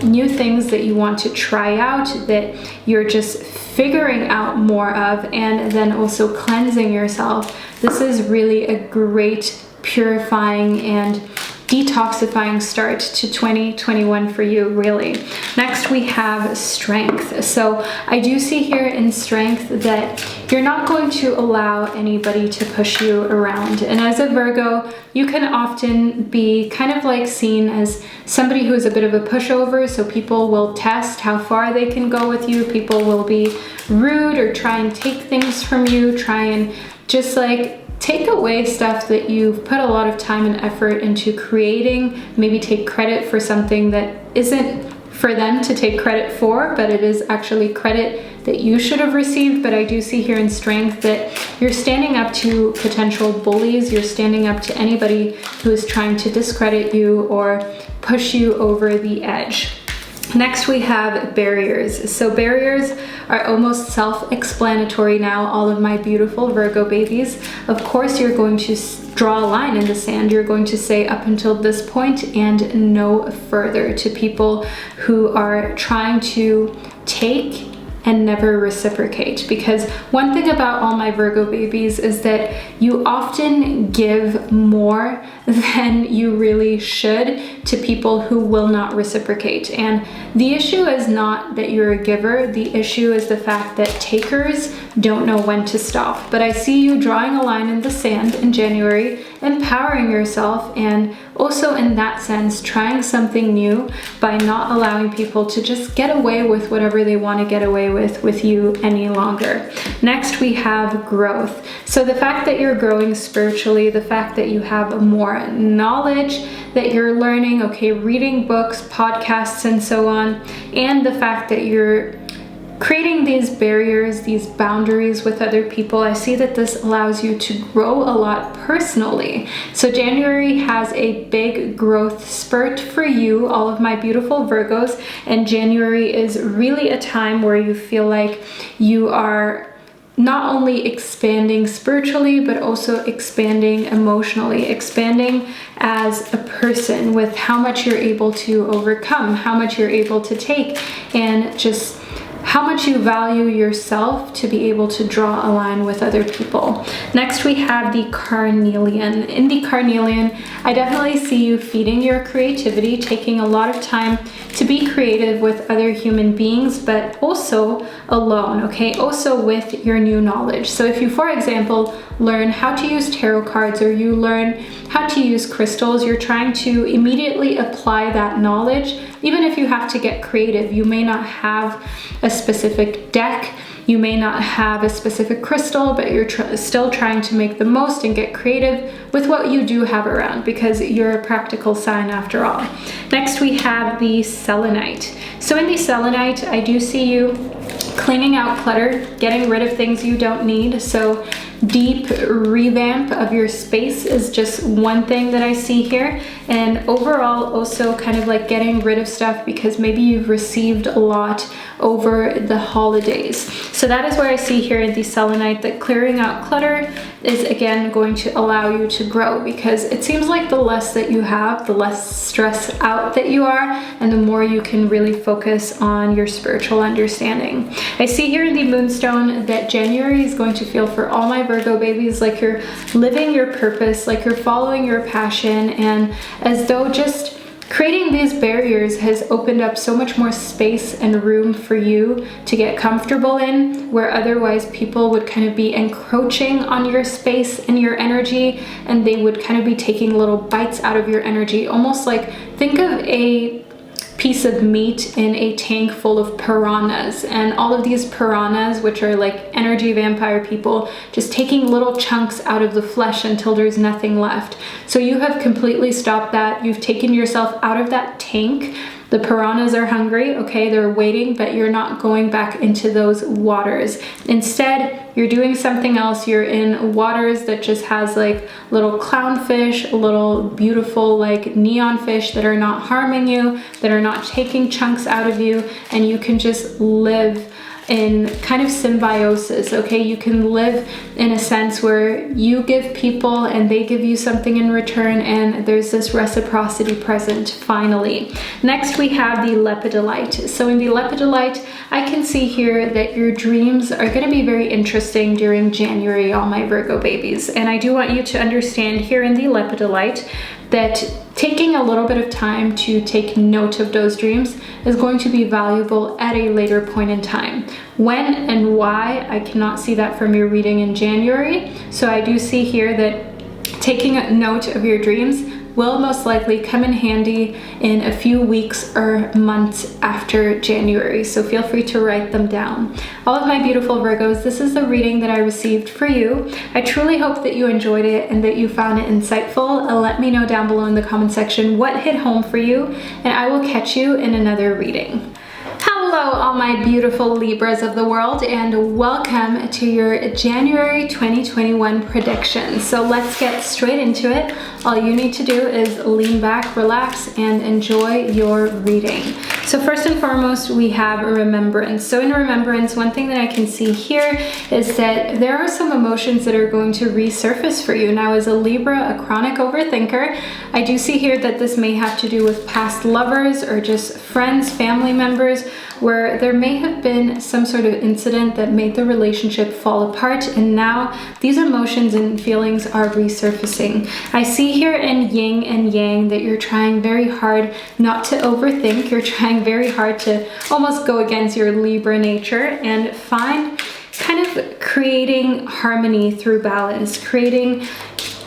Speaker 1: new things that you want to try out, that you're just figuring out more of, and then also cleansing yourself. This is really a great purifying and detoxifying start to 2021 for you, really. Next, we have strength. So I do see here in strength that you're not going to allow anybody to push you around. And as a Virgo, you can often be kind of like seen as somebody who's a bit of a pushover. So people will test how far they can go with you. People will be rude or try and take things from you, try and just like take away stuff that you've put a lot of time and effort into creating, maybe take credit for something that isn't for them to take credit for, but it is actually credit that you should have received. But I do see here in strength that you're standing up to potential bullies, you're standing up to anybody who is trying to discredit you or push you over the edge. Next, we have barriers. So barriers are almost self-explanatory now, all of my beautiful Virgo babies. Of course, you're going to draw a line in the sand. You're going to say up until this point and no further to people who are trying to take and never reciprocate. Because one thing about all my Virgo babies is that you often give more than you really should to people who will not reciprocate. And the issue is not that you're a giver, the issue is the fact that takers don't know when to stop. But I see you drawing a line in the sand in January, empowering yourself, and also in that sense trying something new by not allowing people to just get away with whatever they want to get away with you any longer. Next, we have growth. So the fact that you're growing spiritually, the fact that you have more knowledge that you're learning, okay, reading books, podcasts, and so on, and the fact that you're creating these barriers, these boundaries with other people, I see that this allows you to grow a lot personally. So January has a big growth spurt for you, all of my beautiful Virgos, and January is really a time where you feel like you are not only expanding spiritually, but also expanding emotionally, expanding as a person with how much you're able to overcome, how much you're able to take, and just how much you value yourself to be able to draw a line with other people. Next, we have the carnelian. In the carnelian, I definitely see you feeding your creativity, taking a lot of time to be creative with other human beings, but also alone, okay? Also with your new knowledge. So if you, for example, learn how to use tarot cards or you learn how to use crystals, you're trying to immediately apply that knowledge. Even if you have to get creative, you may not have a specific deck, you may not have a specific crystal, but you're still trying to make the most and get creative with what you do have around, because you're a practical sign after all. Next, we have the selenite. So in the selenite, I do see you cleaning out clutter, getting rid of things you don't need. So deep revamp of your space is just one thing that I see here. And overall, also kind of like getting rid of stuff because maybe you've received a lot over the holidays. So that is where I see here in the selenite that clearing out clutter is again going to allow you to grow, because it seems like the less that you have, the less stressed out that you are, and the more you can really focus on your spiritual understanding. I see here in the moonstone that January is going to feel for all my Virgo babies like you're living your purpose, like you're following your passion, and as though just creating these barriers has opened up so much more space and room for you to get comfortable in, where otherwise people would kind of be encroaching on your space and your energy, and they would kind of be taking little bites out of your energy. Almost like, think of a piece of meat in a tank full of piranhas, and all of these piranhas, which are like energy vampire people, just taking little chunks out of the flesh until there's nothing left. So you have completely stopped that. You've taken yourself out of that tank. The piranhas are hungry, okay, they're waiting, but you're not going back into those waters. Instead, you're doing something else. You're in waters that just has like little clownfish, little beautiful like neon fish that are not harming you, that are not taking chunks out of you, and you can just live in kind of symbiosis, okay? You can live in a sense where you give people and they give you something in return, and there's this reciprocity present finally. Next, we have the lepidolite. So in the lepidolite, I can see here that your dreams are going to be very interesting during January, all my Virgo babies. And I do want you to understand here in the lepidolite that taking a little bit of time to take note of those dreams is going to be valuable at a later point in time. When and why, I cannot see that from your reading in January. So I do see here that taking a note of your dreams will most likely come in handy in a few weeks or months after January, so feel free to write them down. All of my beautiful Virgos, this is the reading that I received for you. I truly hope that you enjoyed it and that you found it insightful. Let me know down below in the comment section what hit home for you, and I will catch you in another reading. Hello, all my beautiful Libras of the world, and welcome to your January 2021 predictions. So let's get straight into it. All you need to do is lean back, relax, and enjoy your reading. So first and foremost, we have remembrance. So in remembrance, one thing that I can see here is that there are some emotions that are going to resurface for you. Now, as a Libra, a chronic overthinker, I do see here that this may have to do with past lovers or just friends, family members, where there may have been some sort of incident that made the relationship fall apart, and now these emotions and feelings are resurfacing. I see here in yin and yang that you're trying very hard not to overthink. You're trying very hard to almost go against your Libra nature and find kind of creating harmony through balance, creating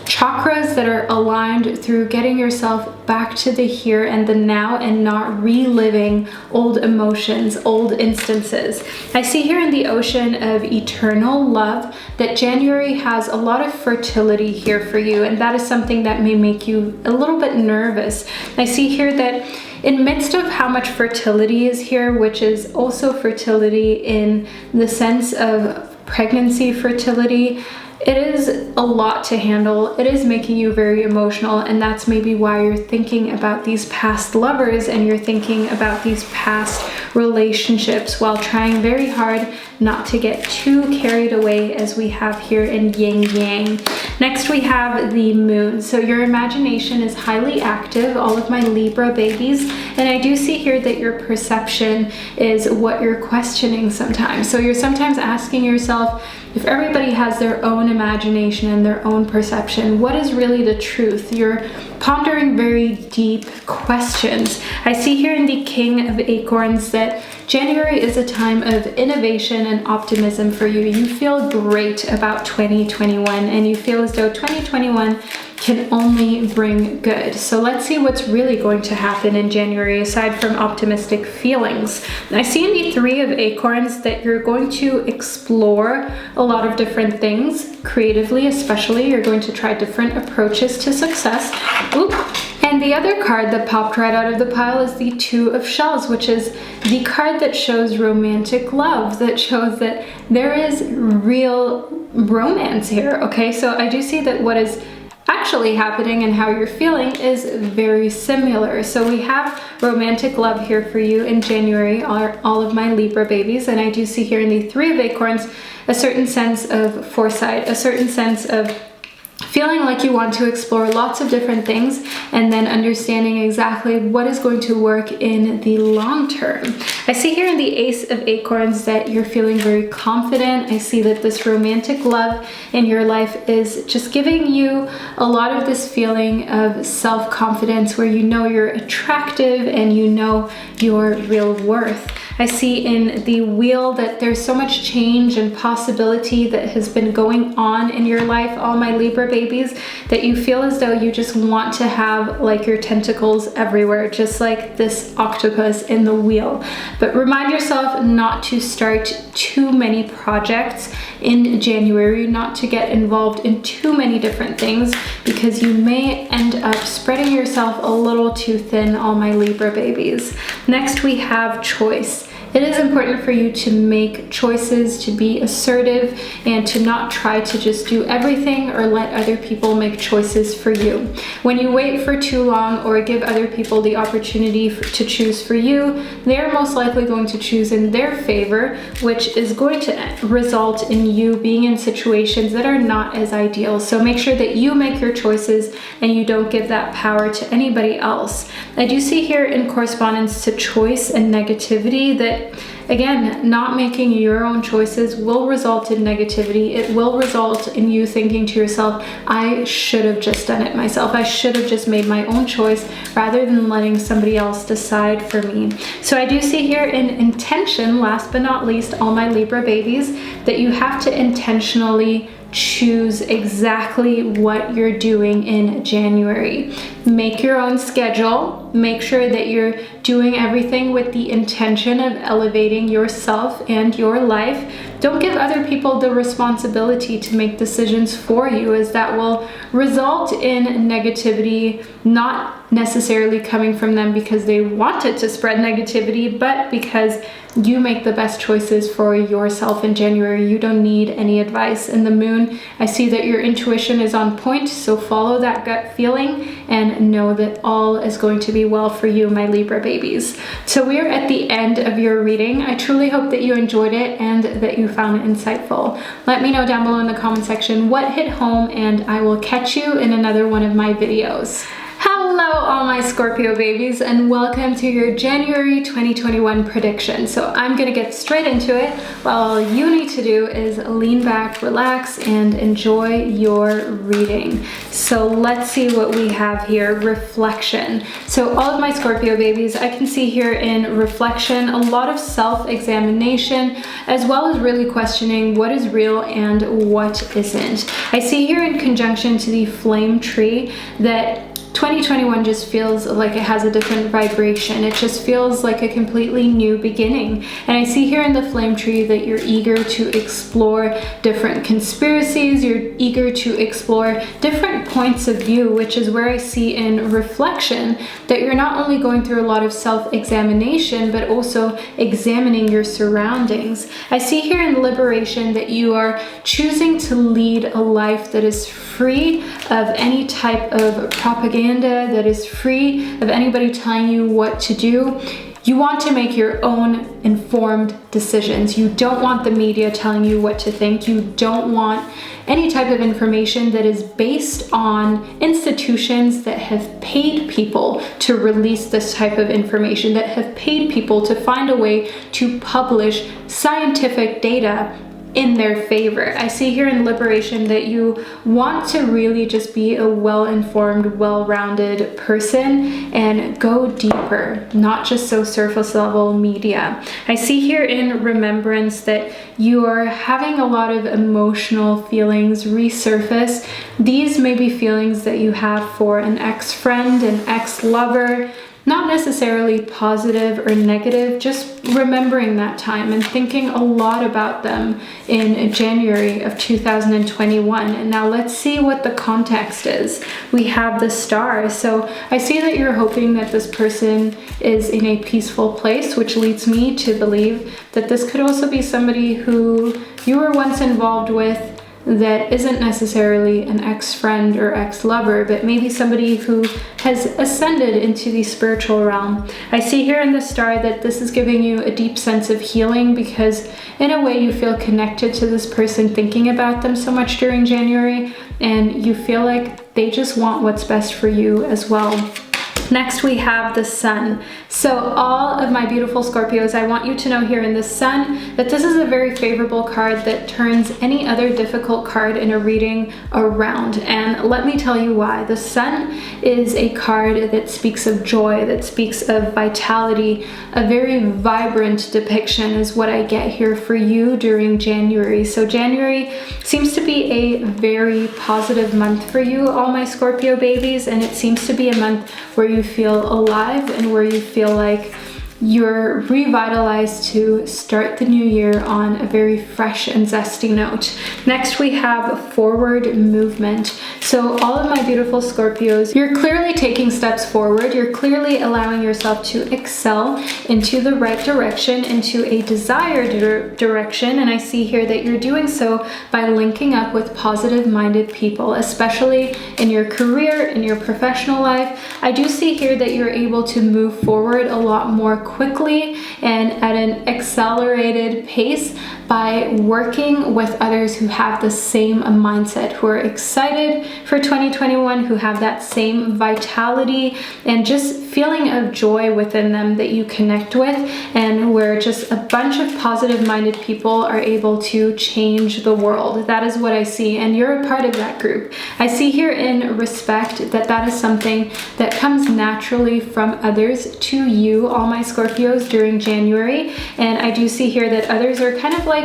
Speaker 1: chakras that are aligned through getting yourself back to the here and the now and not reliving old emotions, old instances. I see here in the ocean of eternal love that January has a lot of fertility here for you, and that is something that may make you a little bit nervous. I see here that in midst of how much fertility is here, which is also fertility in the sense of pregnancy fertility, it is a lot to handle. It is making you very emotional, and that's maybe why you're thinking about these past lovers and you're thinking about these past relationships while trying very hard not to get too carried away, as we have here in yin yang. Next, we have the moon. So your imagination is highly active, all of my Libra babies, and I do see here that your perception is what you're questioning sometimes. So you're sometimes asking yourself, if everybody has their own imagination and their own perception, what is really the truth? You're pondering very deep questions. I see here in the King of Acorns that January is a time of innovation and optimism for you. You feel great about 2021, and you feel as though 2021 can only bring good. So let's see what's really going to happen in January aside from optimistic feelings. I see in the Three of Acorns that you're going to explore a lot of different things creatively, especially. You're going to try different approaches to success. Oop. And the other card that popped right out of the pile is the Two of Shells, which is the card that shows romantic love, that shows that there is real romance here, okay? So I do see that what is actually happening and how you're feeling is very similar. So we have romantic love here for you in January, all of my Libra babies, and I do see here in the Three of Acorns a certain sense of foresight, a certain sense of feeling like you want to explore lots of different things and then understanding exactly what is going to work in the long term. I see here in the Ace of Acorns that you're feeling very confident. I see that this romantic love in your life is just giving you a lot of this feeling of self-confidence where you know you're attractive and you know your real worth. I see in the Wheel that there's so much change and possibility that has been going on in your life, all my Libra babies, that you feel as though you just want to have like your tentacles everywhere, just like this octopus in the Wheel. But remind yourself not to start too many projects in January, not to get involved in too many different things, because you may end up spreading yourself a little too thin, all my Libra babies. Next, we have choice. It is important for you to make choices, to be assertive, and to not try to just do everything or let other people make choices for you. When you wait for too long or give other people the opportunity to choose for you, they're most likely going to choose in their favor, which is going to result in you being in situations that are not as ideal. So make sure that you make your choices and you don't give that power to anybody else. I do see here in correspondence to choice and negativity that, again, not making your own choices will result in negativity. It will result in you thinking to yourself, I should have just done it myself. I should have just made my own choice rather than letting somebody else decide for me. So I do see here in intention, last but not least, all my Libra babies, that you have to intentionally choose exactly what you're doing in January. Make your own schedule. Make sure that you're doing everything with the intention of elevating yourself and your life. Don't give other people the responsibility to make decisions for you, as that will result in negativity, not necessarily coming from them because they wanted to spread negativity, but because you make the best choices for yourself in January. You don't need any advice. In the Moon, I see that your intuition is on point, so follow that gut feeling and know that all is going to be well for you, my Libra babies. So we are at the end of your reading. I truly hope that you enjoyed it and that you found it insightful. Let me know down below in the comment section what hit home, and I will catch you in another one of my videos. Hello all my Scorpio babies, and welcome to your January 2021 prediction. So I'm gonna get straight into it. All you need to do is lean back, relax, and enjoy your reading. So let's see what we have here. Reflection. So all of my Scorpio babies, I can see here in reflection a lot of self-examination, as well as really questioning what is real and what isn't. I see here in conjunction to the flame tree that 2021 just feels like it has a different vibration. It just feels like a completely new beginning. And I see here in the flame tree that you're eager to explore different conspiracies, you're eager to explore different points of view, which is where I see in reflection that you're not only going through a lot of self-examination, but also examining your surroundings. I see here in liberation that you are choosing to lead a life that is free of any type of propaganda, that is free of anybody telling you what to do. You want to make your own informed decisions. You don't want the media telling you what to think. You don't want any type of information that is based on institutions that have paid people to release this type of information, that have paid people to find a way to publish scientific data in their favor. I see here in liberation that you want to really just be a well-informed, well-rounded person and go deeper, not just so surface level media. I see here in remembrance that you are having a lot of emotional feelings resurface. These may be feelings that you have for an ex-friend, an ex-lover, not necessarily positive or negative, just remembering that time and thinking a lot about them in January of 2021. And now let's see what the context is. We have the Star. So I see that you're hoping that this person is in a peaceful place, which leads me to believe that this could also be somebody who you were once involved with that isn't necessarily an ex-friend or ex-lover, but maybe somebody who has ascended into the spiritual realm. I see here in the Star that this is giving you a deep sense of healing, because in a way you feel connected to this person, thinking about them so much during January, and you feel like they just want what's best for you as well. Next, we have the Sun. So all of my beautiful Scorpios, I want you to know here in the Sun that this is a very favorable card that turns any other difficult card in a reading around. And let me tell you why. The Sun is a card that speaks of joy, that speaks of vitality. A very vibrant depiction is what I get here for you during January. So January seems to be a very positive month for you, all my Scorpio babies, and it seems to be a month where you feel alive and where you feel like you're revitalized to start the new year on a very fresh and zesty note. Next, we have forward movement. So all of my beautiful Scorpios, you're clearly taking steps forward. You're clearly allowing yourself to excel into the right direction, into a desired direction. And I see here that you're doing so by linking up with positive-minded people, especially in your career, in your professional life. I do see here that you're able to move forward a lot more quickly and at an accelerated pace by working with others who have the same mindset, who are excited for 2021, who have that same vitality and just feeling of joy within them that you connect with, and where just a bunch of positive-minded people are able to change the world. That is what I see, and you're a part of that group. I see here in respect that that is something that comes naturally from others to you, all my Scorpios, during January. And I do see here that others are kind of like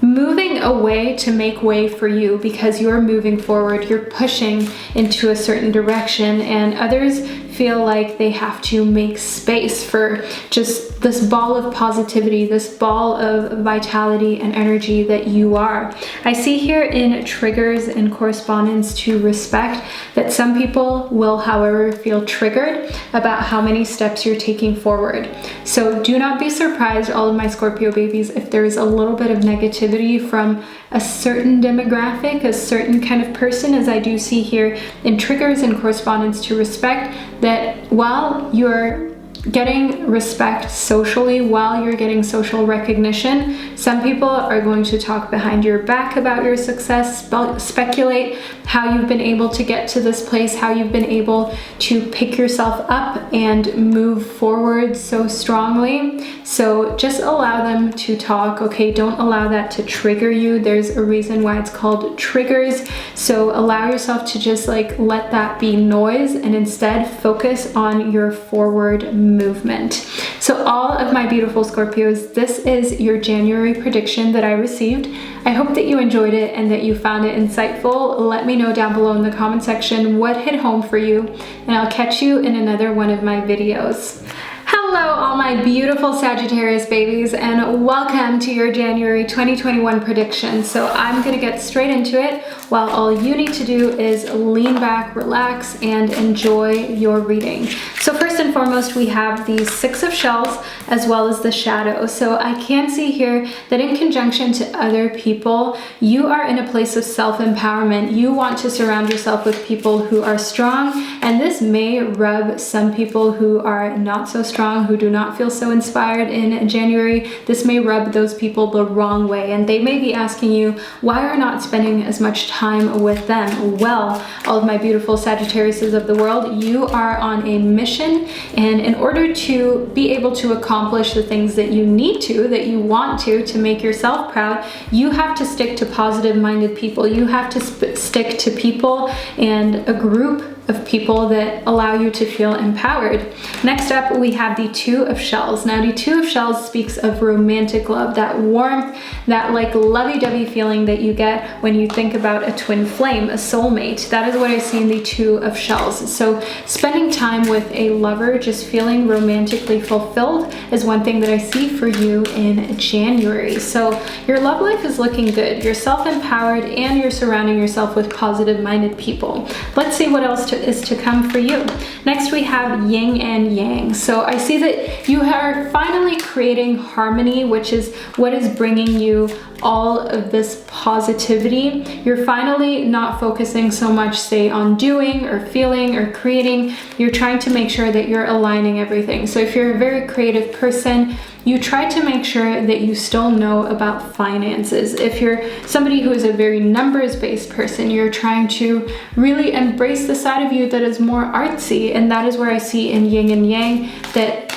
Speaker 1: moving away to make way for you, because you're moving forward, you're pushing into a certain direction, and others feel like they have to make space for just this ball of positivity, this ball of vitality and energy that you are. I see here in triggers and correspondence to respect that some people will, however, feel triggered about how many steps you're taking forward. So do not be surprised, all of my Scorpio babies, if there's a little bit of negativity from a certain demographic, a certain kind of person, as I do see here in triggers and correspondence to respect, that while you're getting respect socially, while you're getting social recognition, some people are going to talk behind your back about your success, speculate how you've been able to get to this place, how you've been able to pick yourself up and move forward so strongly. So just allow them to talk, okay? Don't allow that to trigger you. There's a reason why it's called triggers. So allow yourself to just like let that be noise and instead focus on your forward movement. So all of my beautiful Scorpios, this is your January prediction that I received. I hope that you enjoyed it and that you found it insightful. Let me know down below in the comment section what hit home for you, and I'll catch you in another one of my videos. Hello, all my beautiful Sagittarius babies, and welcome to your January 2021 prediction. So I'm gonna get straight into it, while all you need to do is lean back, relax, and enjoy your reading. So first and foremost, we have the Six of Shells as well as the Shadow. So I can see here that in conjunction to other people, you are in a place of self-empowerment. You want to surround yourself with people who are strong, and this may rub some people who are not so strong, who do not feel so inspired in January. This may rub those people the wrong way, and they may be asking you, why are not spending as much time with them? Well, all of my beautiful Sagittariuses of the world, you are on a mission, and in order to be able to accomplish the things that you need to, that you want to make yourself proud, you have to stick to positive-minded people. You have to stick to people and a group of people that allow you to feel empowered. Next up, we have the Two of Shells. Now, the Two of Shells speaks of romantic love, that warmth, that like lovey-dovey feeling that you get when you think about a twin flame, a soulmate. That is what I see in the Two of Shells. So spending time with a lover, just feeling romantically fulfilled, is one thing that I see for you in January. So your love life is looking good. You're self-empowered and you're surrounding yourself with positive-minded people. Let's see what else is to come for you. Next, we have yin and yang. So I see that you are finally creating harmony, which is what is bringing you all of this positivity. You're finally not focusing so much, say, on doing or feeling or creating. You're trying to make sure that you're aligning everything. So if you're a very creative person, you try to make sure that you still know about finances. If you're somebody who is a very numbers-based person, you're trying to really embrace the side of you that is more artsy. And that is where I see in yin and yang that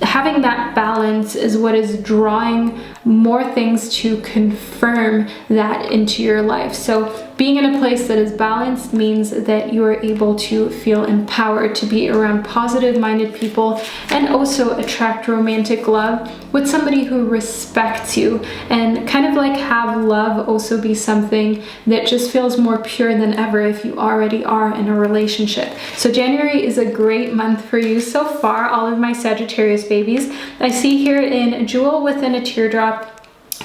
Speaker 1: having that balance is what is drawing more things to confirm that into your life. So being in a place that is balanced means that you are able to feel empowered, to be around positive-minded people, and also attract romantic love with somebody who respects you, and kind of like have love also be something that just feels more pure than ever if you already are in a relationship. So January is a great month for you so far, all of my Sagittarius babies. I see here in Jewel Within a Teardrop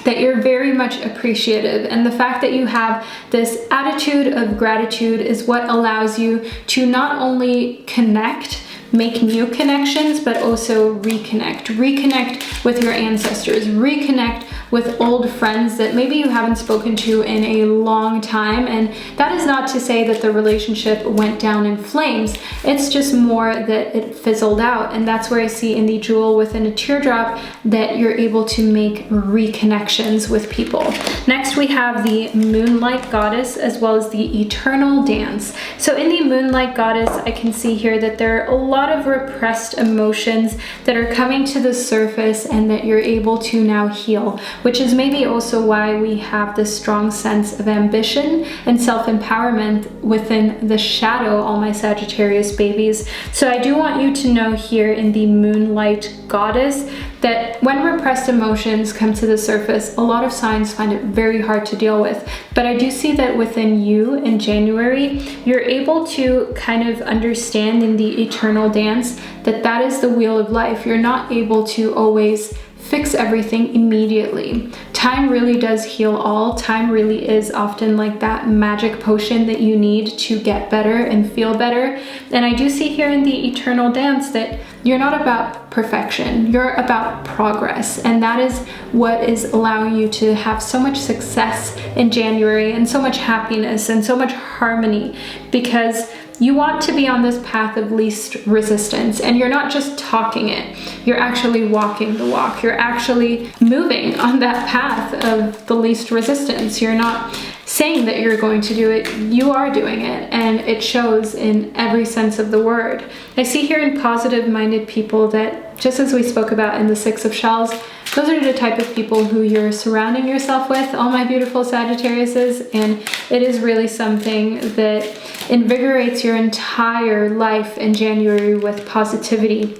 Speaker 1: that you're very much appreciative, and the fact that you have this attitude of gratitude is what allows you to not only connect, make new connections, but also reconnect with your ancestors, reconnect with old friends that maybe you haven't spoken to in a long time. And that is not to say that the relationship went down in flames. It's just more that it fizzled out. And that's where I see in the Jewel Within a Teardrop that you're able to make reconnections with people. Next, we have the Moonlight Goddess as well as the Eternal Dance. So in the Moonlight Goddess, I can see here that there are a lot of repressed emotions that are coming to the surface and that you're able to now heal, which is maybe also why we have this strong sense of ambition and self-empowerment within the shadow, all my Sagittarius babies. So I do want you to know here in the Moonlight Goddess that when repressed emotions come to the surface, a lot of signs find it very hard to deal with. But I do see that within you in January, you're able to kind of understand in the Eternal Dance that that is the wheel of life. You're not able to always fix everything immediately. Time really does heal all. Time really is often like that magic potion that you need to get better and feel better. And I do see here in the Eternal Dance that you're not about perfection, you're about progress. And that is what is allowing you to have so much success in January and so much happiness and so much harmony, because you want to be on this path of least resistance, and you're not just talking it, you're actually walking the walk. You're actually moving on that path of the least resistance. You're not saying that you're going to do it, you are doing it, and it shows in every sense of the word. I see here in positive-minded people that, just as we spoke about in the Six of Shells, those are the type of people who you're surrounding yourself with, all my beautiful Sagittariuses, and it is really something that invigorates your entire life in January with positivity.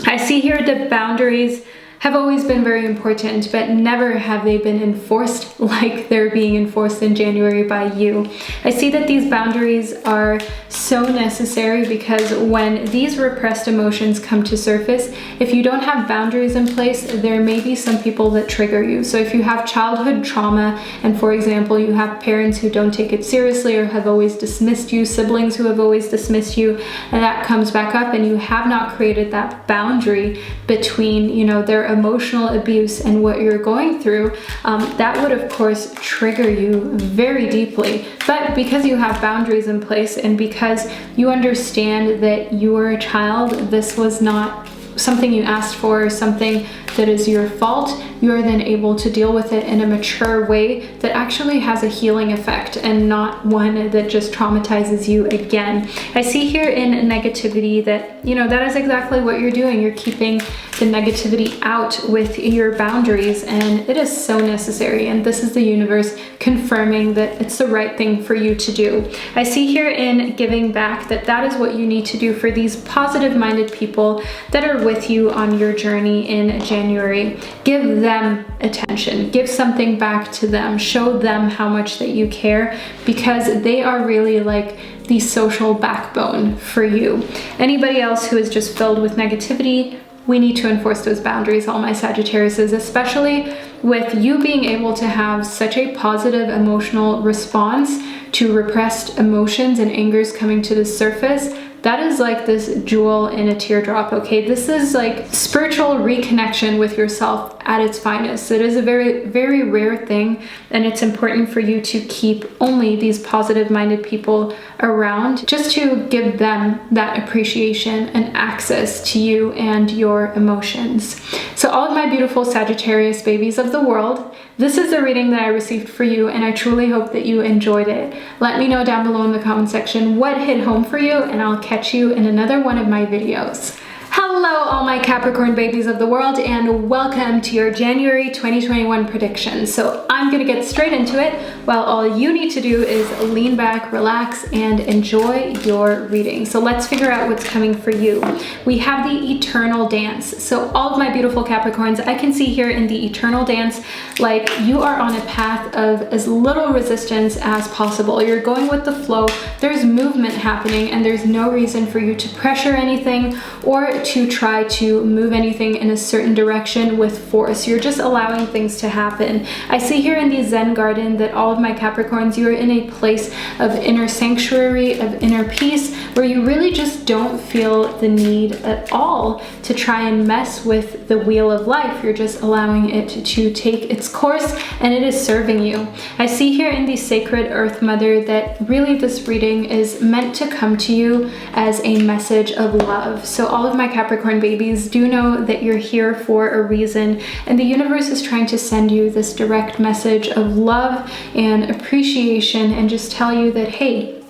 Speaker 1: I see here that boundaries have always been very important, but never have they been enforced like they're being enforced in January by you. I see that these boundaries are so necessary because when these repressed emotions come to surface, if you don't have boundaries in place, there may be some people that trigger you. So if you have childhood trauma, and for example, you have parents who don't take it seriously or have always dismissed you, siblings who have always dismissed you, and that comes back up and you have not created that boundary between, you know, their emotional abuse and what you're going through, that would of course trigger you very deeply. But because you have boundaries in place and because you understand that you are a child, this was not something you asked for, something that is your fault, you are then able to deal with it in a mature way that actually has a healing effect and not one that just traumatizes you again. I see here in negativity that, you know, that is exactly what you're doing. You're keeping the negativity out with your boundaries, and it is so necessary. And this is the universe confirming that it's the right thing for you to do. I see here in giving back that that is what you need to do for these positive-minded people that are with you on your journey in January. Give them attention, give something back to them, show them how much that you care, because they are really like the social backbone for you. Anybody else who is just filled with negativity, we need to enforce those boundaries, all my Sagittariuses, especially with you being able to have such a positive emotional response to repressed emotions and angers coming to the surface. That is like this jewel in a teardrop, okay? This is like spiritual reconnection with yourself at its finest. It is a very, very rare thing, and it's important for you to keep only these positive-minded people around, just to give them that appreciation and access to you and your emotions. So all of my beautiful Sagittarius babies of the world, this is the reading that I received for you, and I truly hope that you enjoyed it. Let me know down below in the comment section what hit home for you, and I'll catch you in another one of my videos. Hello, all my Capricorn babies of the world, and welcome to your January 2021 predictions. So I'm gonna get straight into it, while all you need to do is lean back, relax, and enjoy your reading. So let's figure out what's coming for you. We have the eternal dance. So all of my beautiful Capricorns, I can see here in the eternal dance, like you are on a path of as little resistance as possible. You're going with the flow, there's movement happening, and there's no reason for you to pressure anything or to try to move anything in a certain direction with force. You're just allowing things to happen. I see here in the Zen garden that all of my Capricorns, you're in a place of inner sanctuary, of inner peace, where you really just don't feel the need at all to try and mess with the wheel of life. You're just allowing it to take its course, and it is serving you. I see here in the sacred Earth Mother that really this reading is meant to come to you as a message of love. So all of my Capricorn babies, do know that you're here for a reason, and the universe is trying to send you this direct message of love and appreciation, and just tell you that, hey,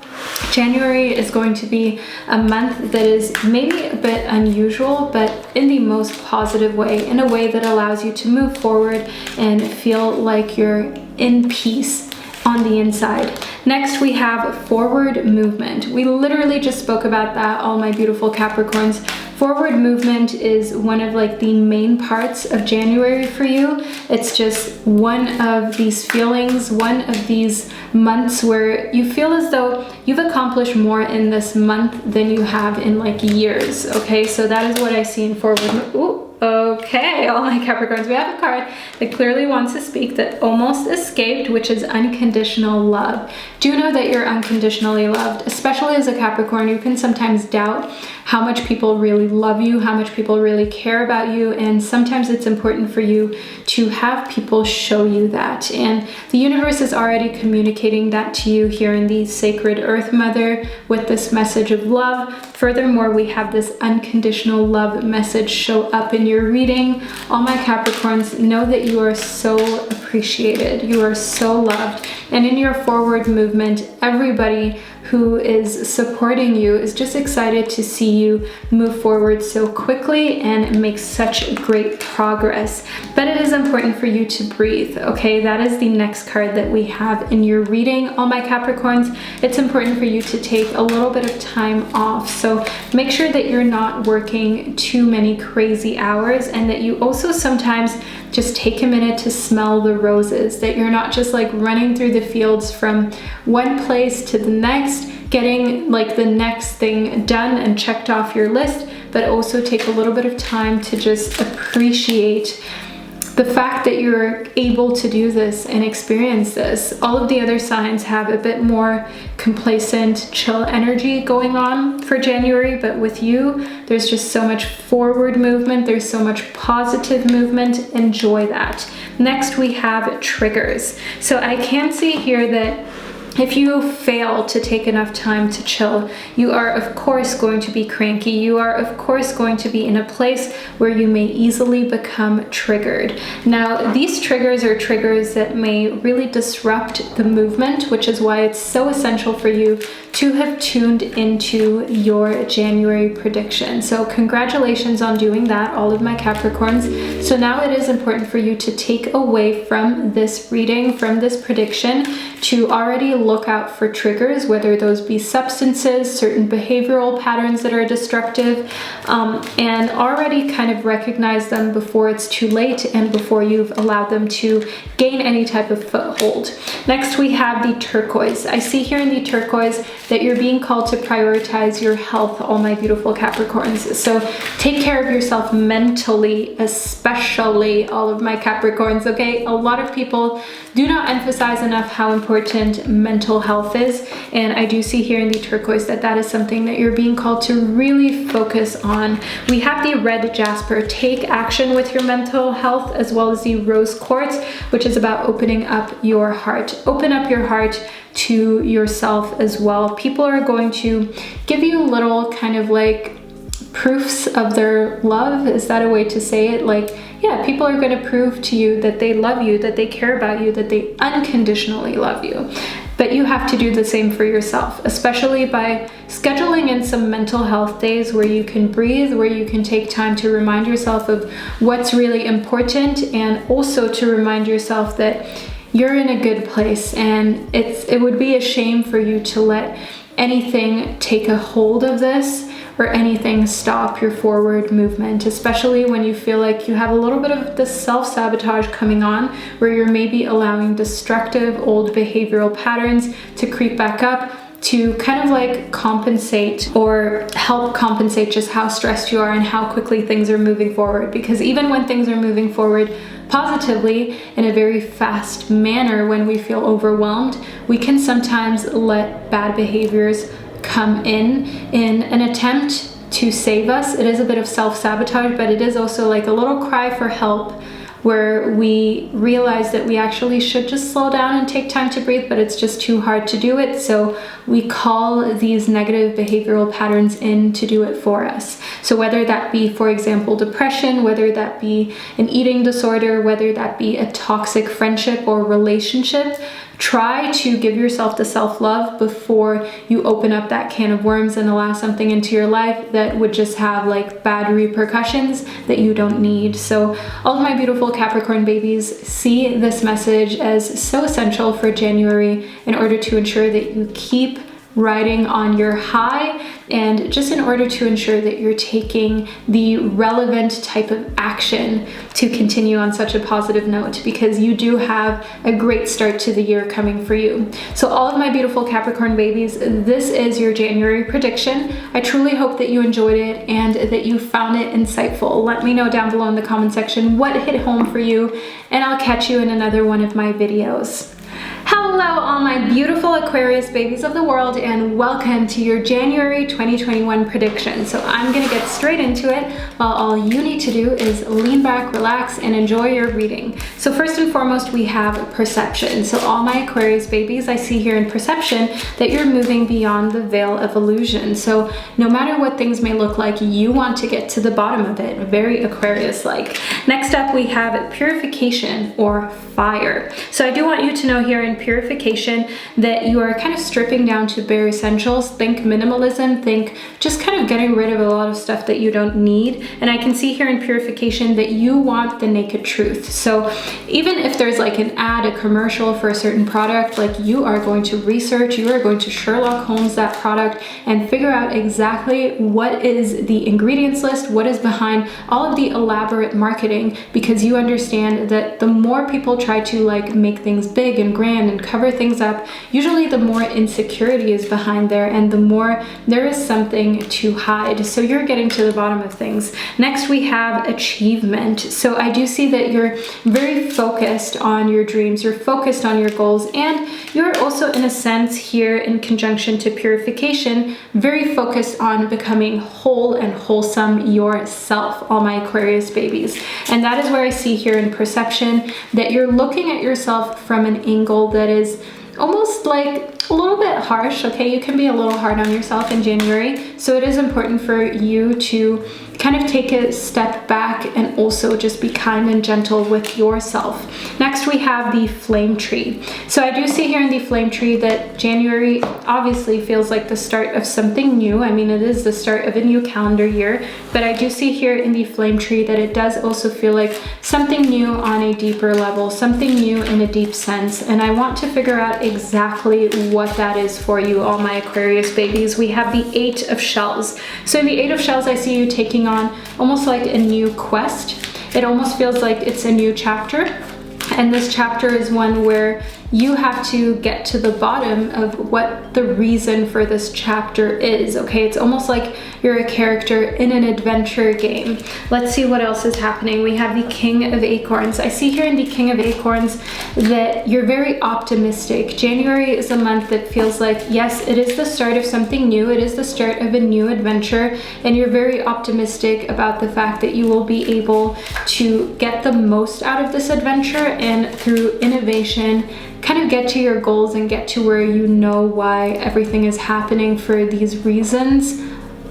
Speaker 1: January is going to be a month that is maybe a bit unusual, but in the most positive way, in a way that allows you to move forward and feel like you're in peace on the inside. Next, we have forward movement. We literally just spoke about that, all my beautiful Capricorns. Forward movement is one of like the main parts of January for you. It's just one of these feelings, one of these months where you feel as though you've accomplished more in this month than you have in like years, okay? So that is what I see in forward movement. Ooh. Okay, all my Capricorns, we have a card that clearly wants to speak, that almost escaped, which is unconditional love. Do know that you're unconditionally loved, especially as a Capricorn. You can sometimes doubt how much people really love you, how much people really care about you, and sometimes it's important for you to have people show you that. And the universe is already communicating that to you here in the sacred Earth Mother with this message of love. Furthermore, we have this unconditional love message show up in your reading. All my Capricorns, know that you are so appreciated. You are so loved. And in your forward movement, everybody who is supporting you is just excited to see you move forward so quickly and make such great progress. But it is important for you to breathe, okay? That is the next card that we have in your reading, all my Capricorns. It's important for you to take a little bit of time off. So make sure that you're not working too many crazy hours, and that you also sometimes just take a minute to smell the roses, that you're not just like running through the fields from one place to the next, getting like the next thing done and checked off your list, but also take a little bit of time to just appreciate the fact that you're able to do this and experience this. All of the other signs have a bit more complacent, chill energy going on for January, but with you, there's just so much forward movement, there's so much positive movement. Enjoy that. Next, we have triggers. So I can see here that if you fail to take enough time to chill, you are of course going to be cranky. You are of course going to be in a place where you may easily become triggered. Now, these triggers are triggers that may really disrupt the movement, which is why it's so essential for you to have tuned into your January prediction. So congratulations on doing that, all of my Capricorns. So now it is important for you to take away from this reading, from this prediction, to already look out for triggers, whether those be substances, certain behavioral patterns that are destructive, and already kind of recognize them before it's too late and before you've allowed them to gain any type of foothold. Next, we have the turquoise. I see here in the turquoise that you're being called to prioritize your health, all my beautiful Capricorns. So take care of yourself mentally, especially all of my Capricorns, okay? A lot of people do not emphasize enough how important mental health is, and I do see here in the turquoise that that is something that you're being called to really focus on. We have the red jasper, take action with your mental health, as well as the rose quartz, which is about opening up your heart. Open up your heart to yourself as well. People are going to give you little kind of like proofs of their love. Is that a way to say it? Like, yeah, people are going to prove to you that they love you, that they care about you, that they unconditionally love you. But you have to do the same for yourself, especially by scheduling in some mental health days where you can breathe, where you can take time to remind yourself of what's really important, and also to remind yourself that you're in a good place, and it would be a shame for you to let anything take a hold of this or anything stop your forward movement, especially when you feel like you have a little bit of this self-sabotage coming on, where you're maybe allowing destructive old behavioral patterns to creep back up to kind of like compensate or help compensate just how stressed you are and how quickly things are moving forward. Because even when things are moving forward positively in a very fast manner, when we feel overwhelmed, we can sometimes let bad behaviors come in an attempt to save us. It is a bit of self-sabotage, but it is also like a little cry for help, where we realize that we actually should just slow down and take time to breathe, but it's just too hard to do it. So we call these negative behavioral patterns in to do it for us. So whether that be, for example, depression, whether that be an eating disorder, whether that be a toxic friendship or relationship, try to give yourself the self-love before you open up that can of worms and allow something into your life that would just have like bad repercussions that you don't need. So all of my beautiful Capricorn babies, see this message as so essential for January in order to ensure that you keep riding on your high, and just in order to ensure that you're taking the relevant type of action to continue on such a positive note, because you do have a great start to the year coming for you. So all of my beautiful Capricorn babies, this is your January prediction. I truly hope that you enjoyed it and that you found it insightful. Let me know down below in the comment section what hit home for you, and I'll catch you in another one of my videos. Hello, all my beautiful Aquarius babies of the world, and welcome to your January 2021 prediction. So I'm gonna get straight into it, while all you need to do is lean back, relax, and enjoy your reading. So first and foremost, we have perception. So all my Aquarius babies, I see here in perception that you're moving beyond the veil of illusion. So no matter what things may look like, you want to get to the bottom of it, very Aquarius-like. Next up, we have purification or fire. So I do want you to know here in purification that you are kind of stripping down to bare essentials. Think minimalism, think just kind of getting rid of a lot of stuff that you don't need. And I can see here in purification that you want the naked truth. So even if there's like an ad, a commercial for a certain product, like you are going to research, you are going to Sherlock Holmes that product and figure out exactly what is the ingredients list, what is behind all of the elaborate marketing, because you understand that the more people try to like make things big and grand and cover things up, usually the more insecurity is behind there and the more there is something to hide. So you're getting to the bottom of things. Next, we have achievement. So I do see that you're very focused on your dreams, you're focused on your goals, and you're also in a sense here in conjunction to purification, very focused on becoming whole and wholesome yourself, all my Aquarius babies. And that is where I see here in perception that you're looking at yourself from an angle that is almost like a little bit harsh, okay? You can be a little hard on yourself in January. So it is important for you to kind of take a step back and also just be kind and gentle with yourself. Next, we have the flame tree. So I do see here in the flame tree that January obviously feels like the start of something new. I mean, it is the start of a new calendar year, but I do see here in the flame tree that it does also feel like something new on a deeper level, something new in a deep sense. And I want to figure out exactly what that is for you, all my Aquarius babies. We have the Eight of Shells. So in the Eight of Shells, I see you taking on almost like a new quest. It almost feels like it's a new chapter. And this chapter is one where you have to get to the bottom of what the reason for this chapter is, okay? It's almost like you're a character in an adventure game. Let's see what else is happening. We have the King of Acorns. I see here in the King of Acorns that you're very optimistic. January is a month that feels like, yes, it is the start of something new. It is the start of a new adventure, and you're very optimistic about the fact that you will be able to get the most out of this adventure and through innovation, kind of get to your goals and get to where you know why everything is happening for these reasons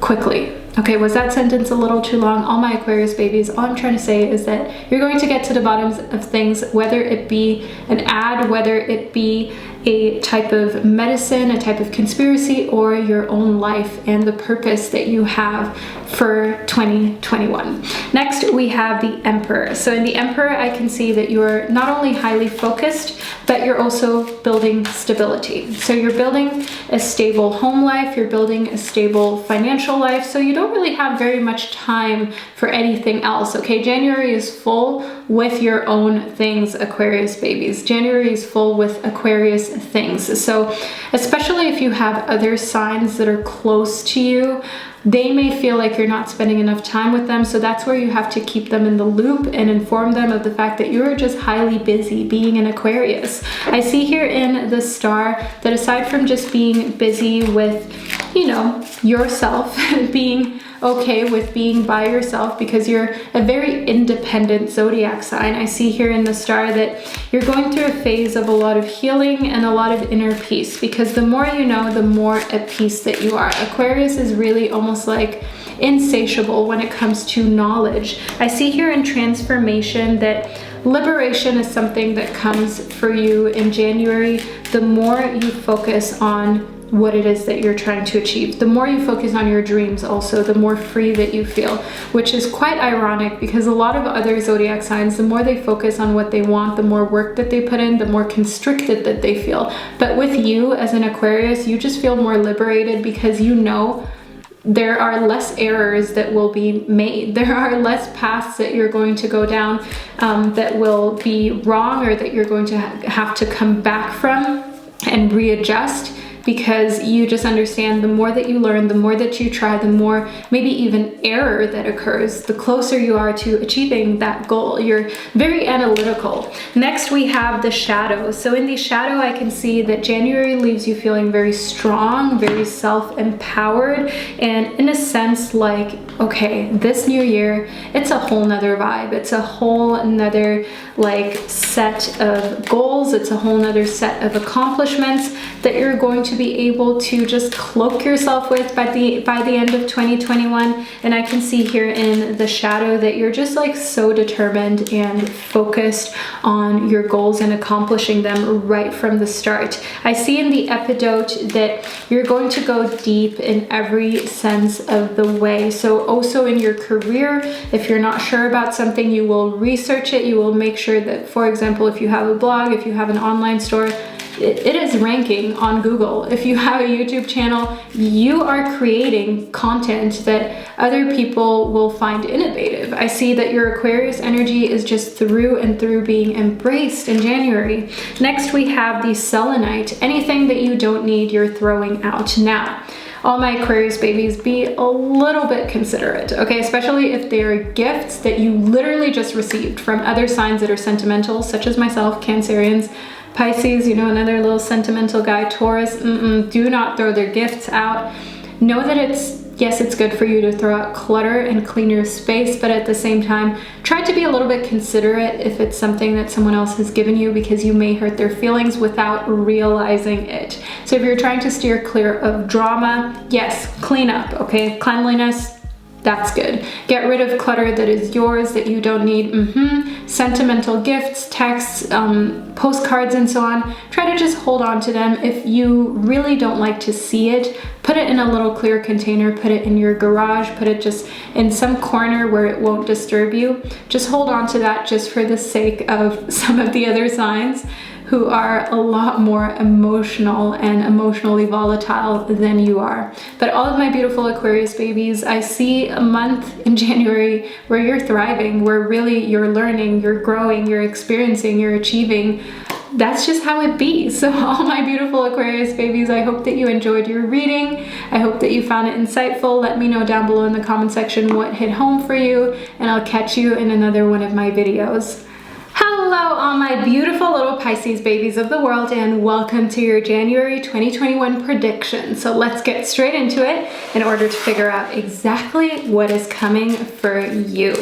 Speaker 1: quickly. Okay, was that sentence a little too long? All my Aquarius babies, all I'm trying to say is that you're going to get to the bottoms of things, whether it be an ad, whether it be a type of medicine, a type of conspiracy, or your own life and the purpose that you have for 2021. Next, we have the Emperor. So in the Emperor, I can see that you're not only highly focused, but you're also building stability. So you're building a stable home life, you're building a stable financial life, so you don't really have very much time for anything else, okay? January is full with your own things, Aquarius babies. January is full with Aquarius things. So especially if you have other signs that are close to you, they may feel like you're not spending enough time with them. So that's where you have to keep them in the loop and inform them of the fact that you're just highly busy being an Aquarius. I see here in the star that aside from just being busy with, you know, yourself, being okay with being by yourself because you're a very independent zodiac sign. I see here in the star that you're going through a phase of a lot of healing and a lot of inner peace, because the more you know, the more at peace that you are. Aquarius is really almost like insatiable when it comes to knowledge. I see here in transformation that liberation is something that comes for you in January. The more you focus on what it is that you're trying to achieve, the more you focus on your dreams also, the more free that you feel, which is quite ironic because a lot of other zodiac signs, the more they focus on what they want, the more work that they put in, the more constricted that they feel. But with you as an Aquarius, you just feel more liberated because you know there are less errors that will be made. There are less paths that you're going to go down that will be wrong or that you're going to have to come back from and readjust, because you just understand the more that you learn, the more that you try, the more maybe even error that occurs, the closer you are to achieving that goal. You're very analytical. Next, we have the shadow. So in the shadow, I can see that January leaves you feeling very strong, very self-empowered, and in a sense like, okay, this new year, it's a whole nother vibe. It's a whole nother like set of goals. It's a whole nother set of accomplishments that you're going to be able to just cloak yourself with by the end of 2021. And I can see here in the shadow that you're just like so determined and focused on your goals and accomplishing them right from the start. I see in the epidote that you're going to go deep in every sense of the way. So also in your career, if you're not sure about something, you will research it. You will make sure that, for example, if you have a blog, if you have an online store, it is ranking on Google. If you have a YouTube channel, you are creating content that other people will find innovative. I see that your Aquarius energy is just through and through being embraced in January. Next, we have the selenite. Anything that you don't need, you're throwing out. Now, all my Aquarius babies, be a little bit considerate, okay? Especially if they are gifts that you literally just received from other signs that are sentimental, such as myself, Cancerians, Pisces, you know, another little sentimental guy, Taurus. Do not throw their gifts out. Know that it's Yes, it's good for you to throw out clutter and clean your space, but at the same time, try to be a little bit considerate if it's something that someone else has given you, because you may hurt their feelings without realizing it. So if you're trying to steer clear of drama, yes, clean up, okay? Cleanliness, that's good. Get rid of clutter that is yours that you don't need. Sentimental gifts, texts, postcards, and so on. Try to just hold on to them. If you really don't like to see it, put it in a little clear container, put it in your garage, put it just in some corner where it won't disturb you. Just hold on to that just for the sake of some of the other signs who are a lot more emotional and emotionally volatile than you are. But all of my beautiful Aquarius babies, I see a month in January where you're thriving, where really you're learning, you're growing, you're experiencing, you're achieving. That's just how it be. So all my beautiful Aquarius babies, I hope that you enjoyed your reading. I hope that you found it insightful. Let me know down below in the comment section what hit home for you, and I'll catch you in another one of my videos. Hello, all my beautiful little Pisces babies of the world, and welcome to your January 2021 prediction. So let's get straight into it in order to figure out exactly what is coming for you.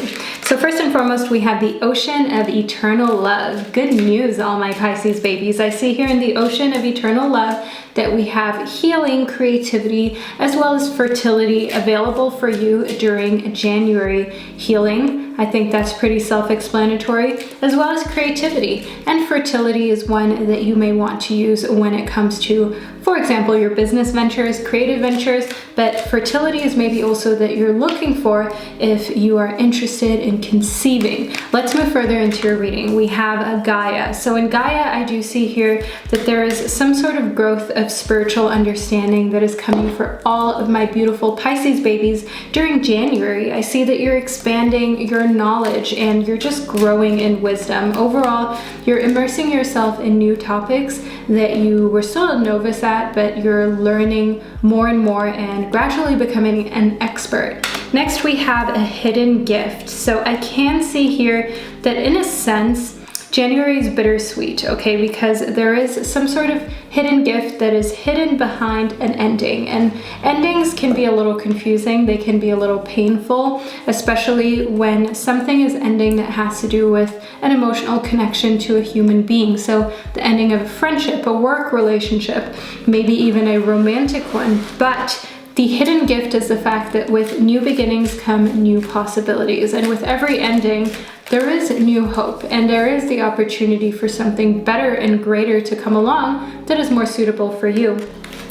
Speaker 1: So first and foremost, we have the ocean of eternal love. Good news, all my Pisces babies. I see here in the ocean of eternal love that we have healing, creativity, as well as fertility available for you during January. Healing, I think that's pretty self-explanatory, as well as creativity. And fertility is one that you may want to use when it comes to, for example, your business ventures, creative ventures, but fertility is maybe also that you're looking for if you are interested in conceiving. Let's move further into your reading. We have a Gaia. So in Gaia, I do see here that there is some sort of growth of spiritual understanding that is coming for all of my beautiful Pisces babies during January. I see that you're expanding your knowledge and you're just growing in wisdom. Overall, you're immersing yourself in new topics that you were still a novice at, but you're learning more and more and gradually becoming an expert. Next, we have a hidden gift. So I can see here that in a sense, January is bittersweet, okay, because there is some sort of hidden gift that is hidden behind an ending. And endings can be a little confusing. They can be a little painful, especially when something is ending that has to do with an emotional connection to a human being. So the ending of a friendship, a work relationship, maybe even a romantic one. But the hidden gift is the fact that with new beginnings come new possibilities. And with every ending, there is new hope, and there is the opportunity for something better and greater to come along that is more suitable for you.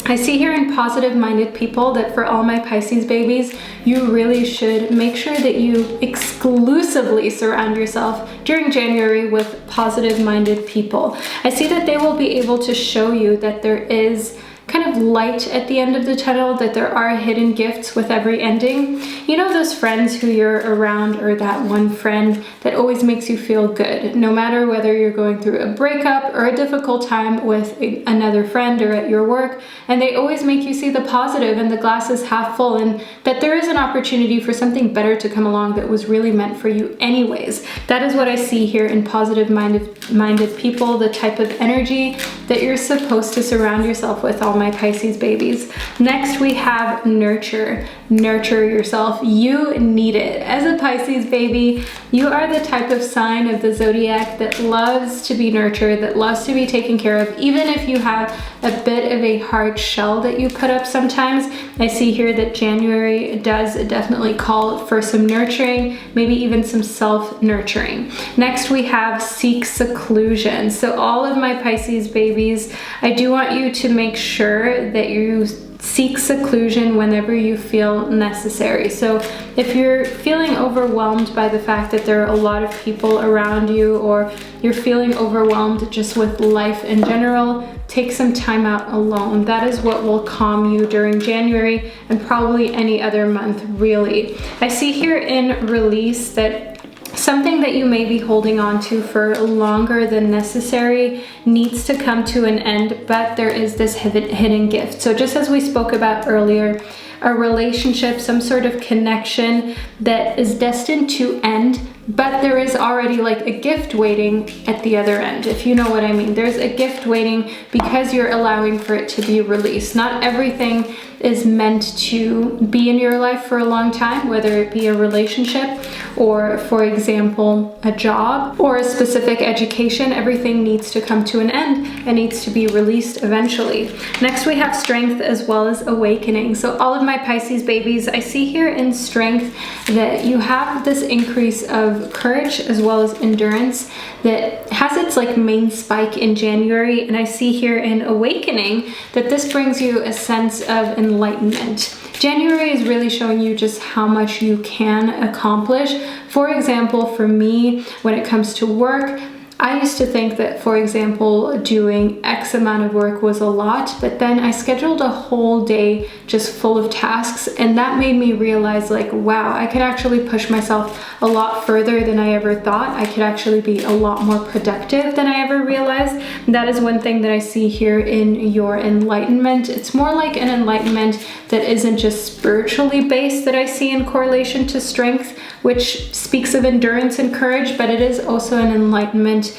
Speaker 1: I see here in positive-minded people that for all my Pisces babies, you really should make sure that you exclusively surround yourself during January with positive-minded people. I see that they will be able to show you that there is kind of light at the end of the tunnel, that there are hidden gifts with every ending. You know those friends who you're around, or that one friend that always makes you feel good, no matter whether you're going through a breakup or a difficult time with another friend or at your work, and they always make you see the positive and the glass is half full, and that there is an opportunity for something better to come along that was really meant for you anyways. That is what I see here in positive-minded people, the type of energy that you're supposed to surround yourself with, all my Pisces babies. Next, we have nurture. Nurture yourself. You need it. As a Pisces baby, you are the type of sign of the Zodiac that loves to be nurtured, that loves to be taken care of, even if you have a bit of a hard shell that you put up sometimes. I see here that January does definitely call for some nurturing, maybe even some self-nurturing. Next, we have seek seclusion. So all of my Pisces babies, I do want you to make sure that you seek seclusion whenever you feel necessary. So if you're feeling overwhelmed by the fact that there are a lot of people around you, or you're feeling overwhelmed just with life in general, take some time out alone. That is what will calm you during January and probably any other month, really. I see here in release that something that you may be holding on to for longer than necessary needs to come to an end, but there is this hidden gift. So just as we spoke about earlier, a relationship, some sort of connection that is destined to end, but there is already like a gift waiting at the other end, if you know what I mean. There's a gift waiting because you're allowing for it to be released. Not everything is meant to be in your life for a long time, whether it be a relationship or, for example, a job or a specific education. Everything needs to come to an end and needs to be released eventually. Next, we have strength as well as awakening. So all of my Pisces babies, I see here in strength that you have this increase of courage as well as endurance that has its like main spike in January. And I see here in awakening that this brings you a sense of enlightenment. January is really showing you just how much you can accomplish. For example, for me, when it comes to work, I used to think that, for example, doing X amount of work was a lot, but then I scheduled a whole day just full of tasks, and that made me realize like, wow, I could actually push myself a lot further than I ever thought. I could actually be a lot more productive than I ever realized. And that is one thing that I see here in your enlightenment. It's more like an enlightenment that isn't just spiritually based that I see in correlation to strength, which speaks of endurance and courage, but it is also an enlightenment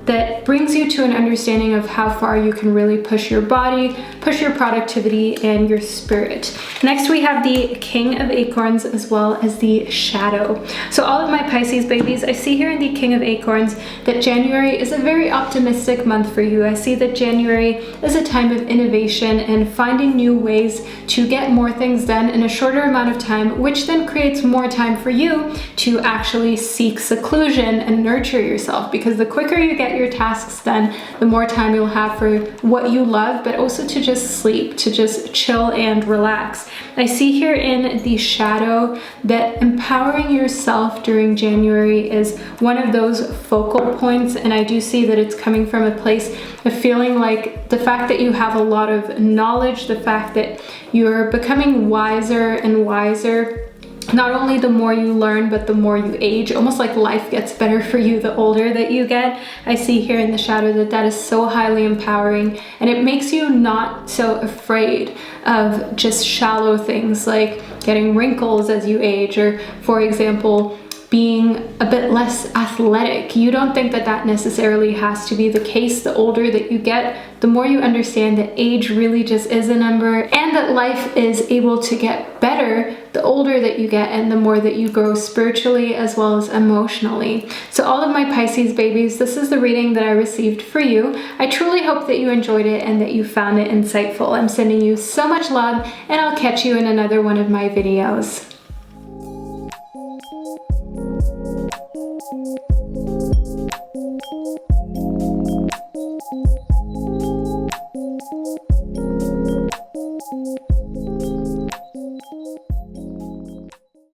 Speaker 1: that brings you to an understanding of how far you can really push your body, push your productivity, and your spirit. Next, we have the King of Acorns as well as the Shadow. So all of my Pisces babies, I see here in the King of Acorns that January is a very optimistic month for you. I see that January is a time of innovation and finding new ways to get more things done in a shorter amount of time, which then creates more time for you to actually seek seclusion and nurture yourself, because the quicker you get your tasks done, the more time you'll have for what you love, but also to just sleep, to just chill and relax. I see here in the Shadow that empowering yourself during January is one of those focal points, and I do see that it's coming from a place of feeling like the fact that you have a lot of knowledge, the fact that you're becoming wiser and wiser. Not only the more you learn, but the more you age, almost like life gets better for you the older that you get. I see here in the Shadow that that is so highly empowering, and it makes you not so afraid of just shallow things like getting wrinkles as you age, or for example, being a bit less athletic. You don't think that that necessarily has to be the case. The older that you get, the more you understand that age really just is a number, and that life is able to get better the older that you get and the more that you grow spiritually as well as emotionally. So all of my Pisces babies, this is the reading that I received for you. I truly hope that you enjoyed it and that you found it insightful. I'm sending you so much love, and I'll catch you in another one of my videos.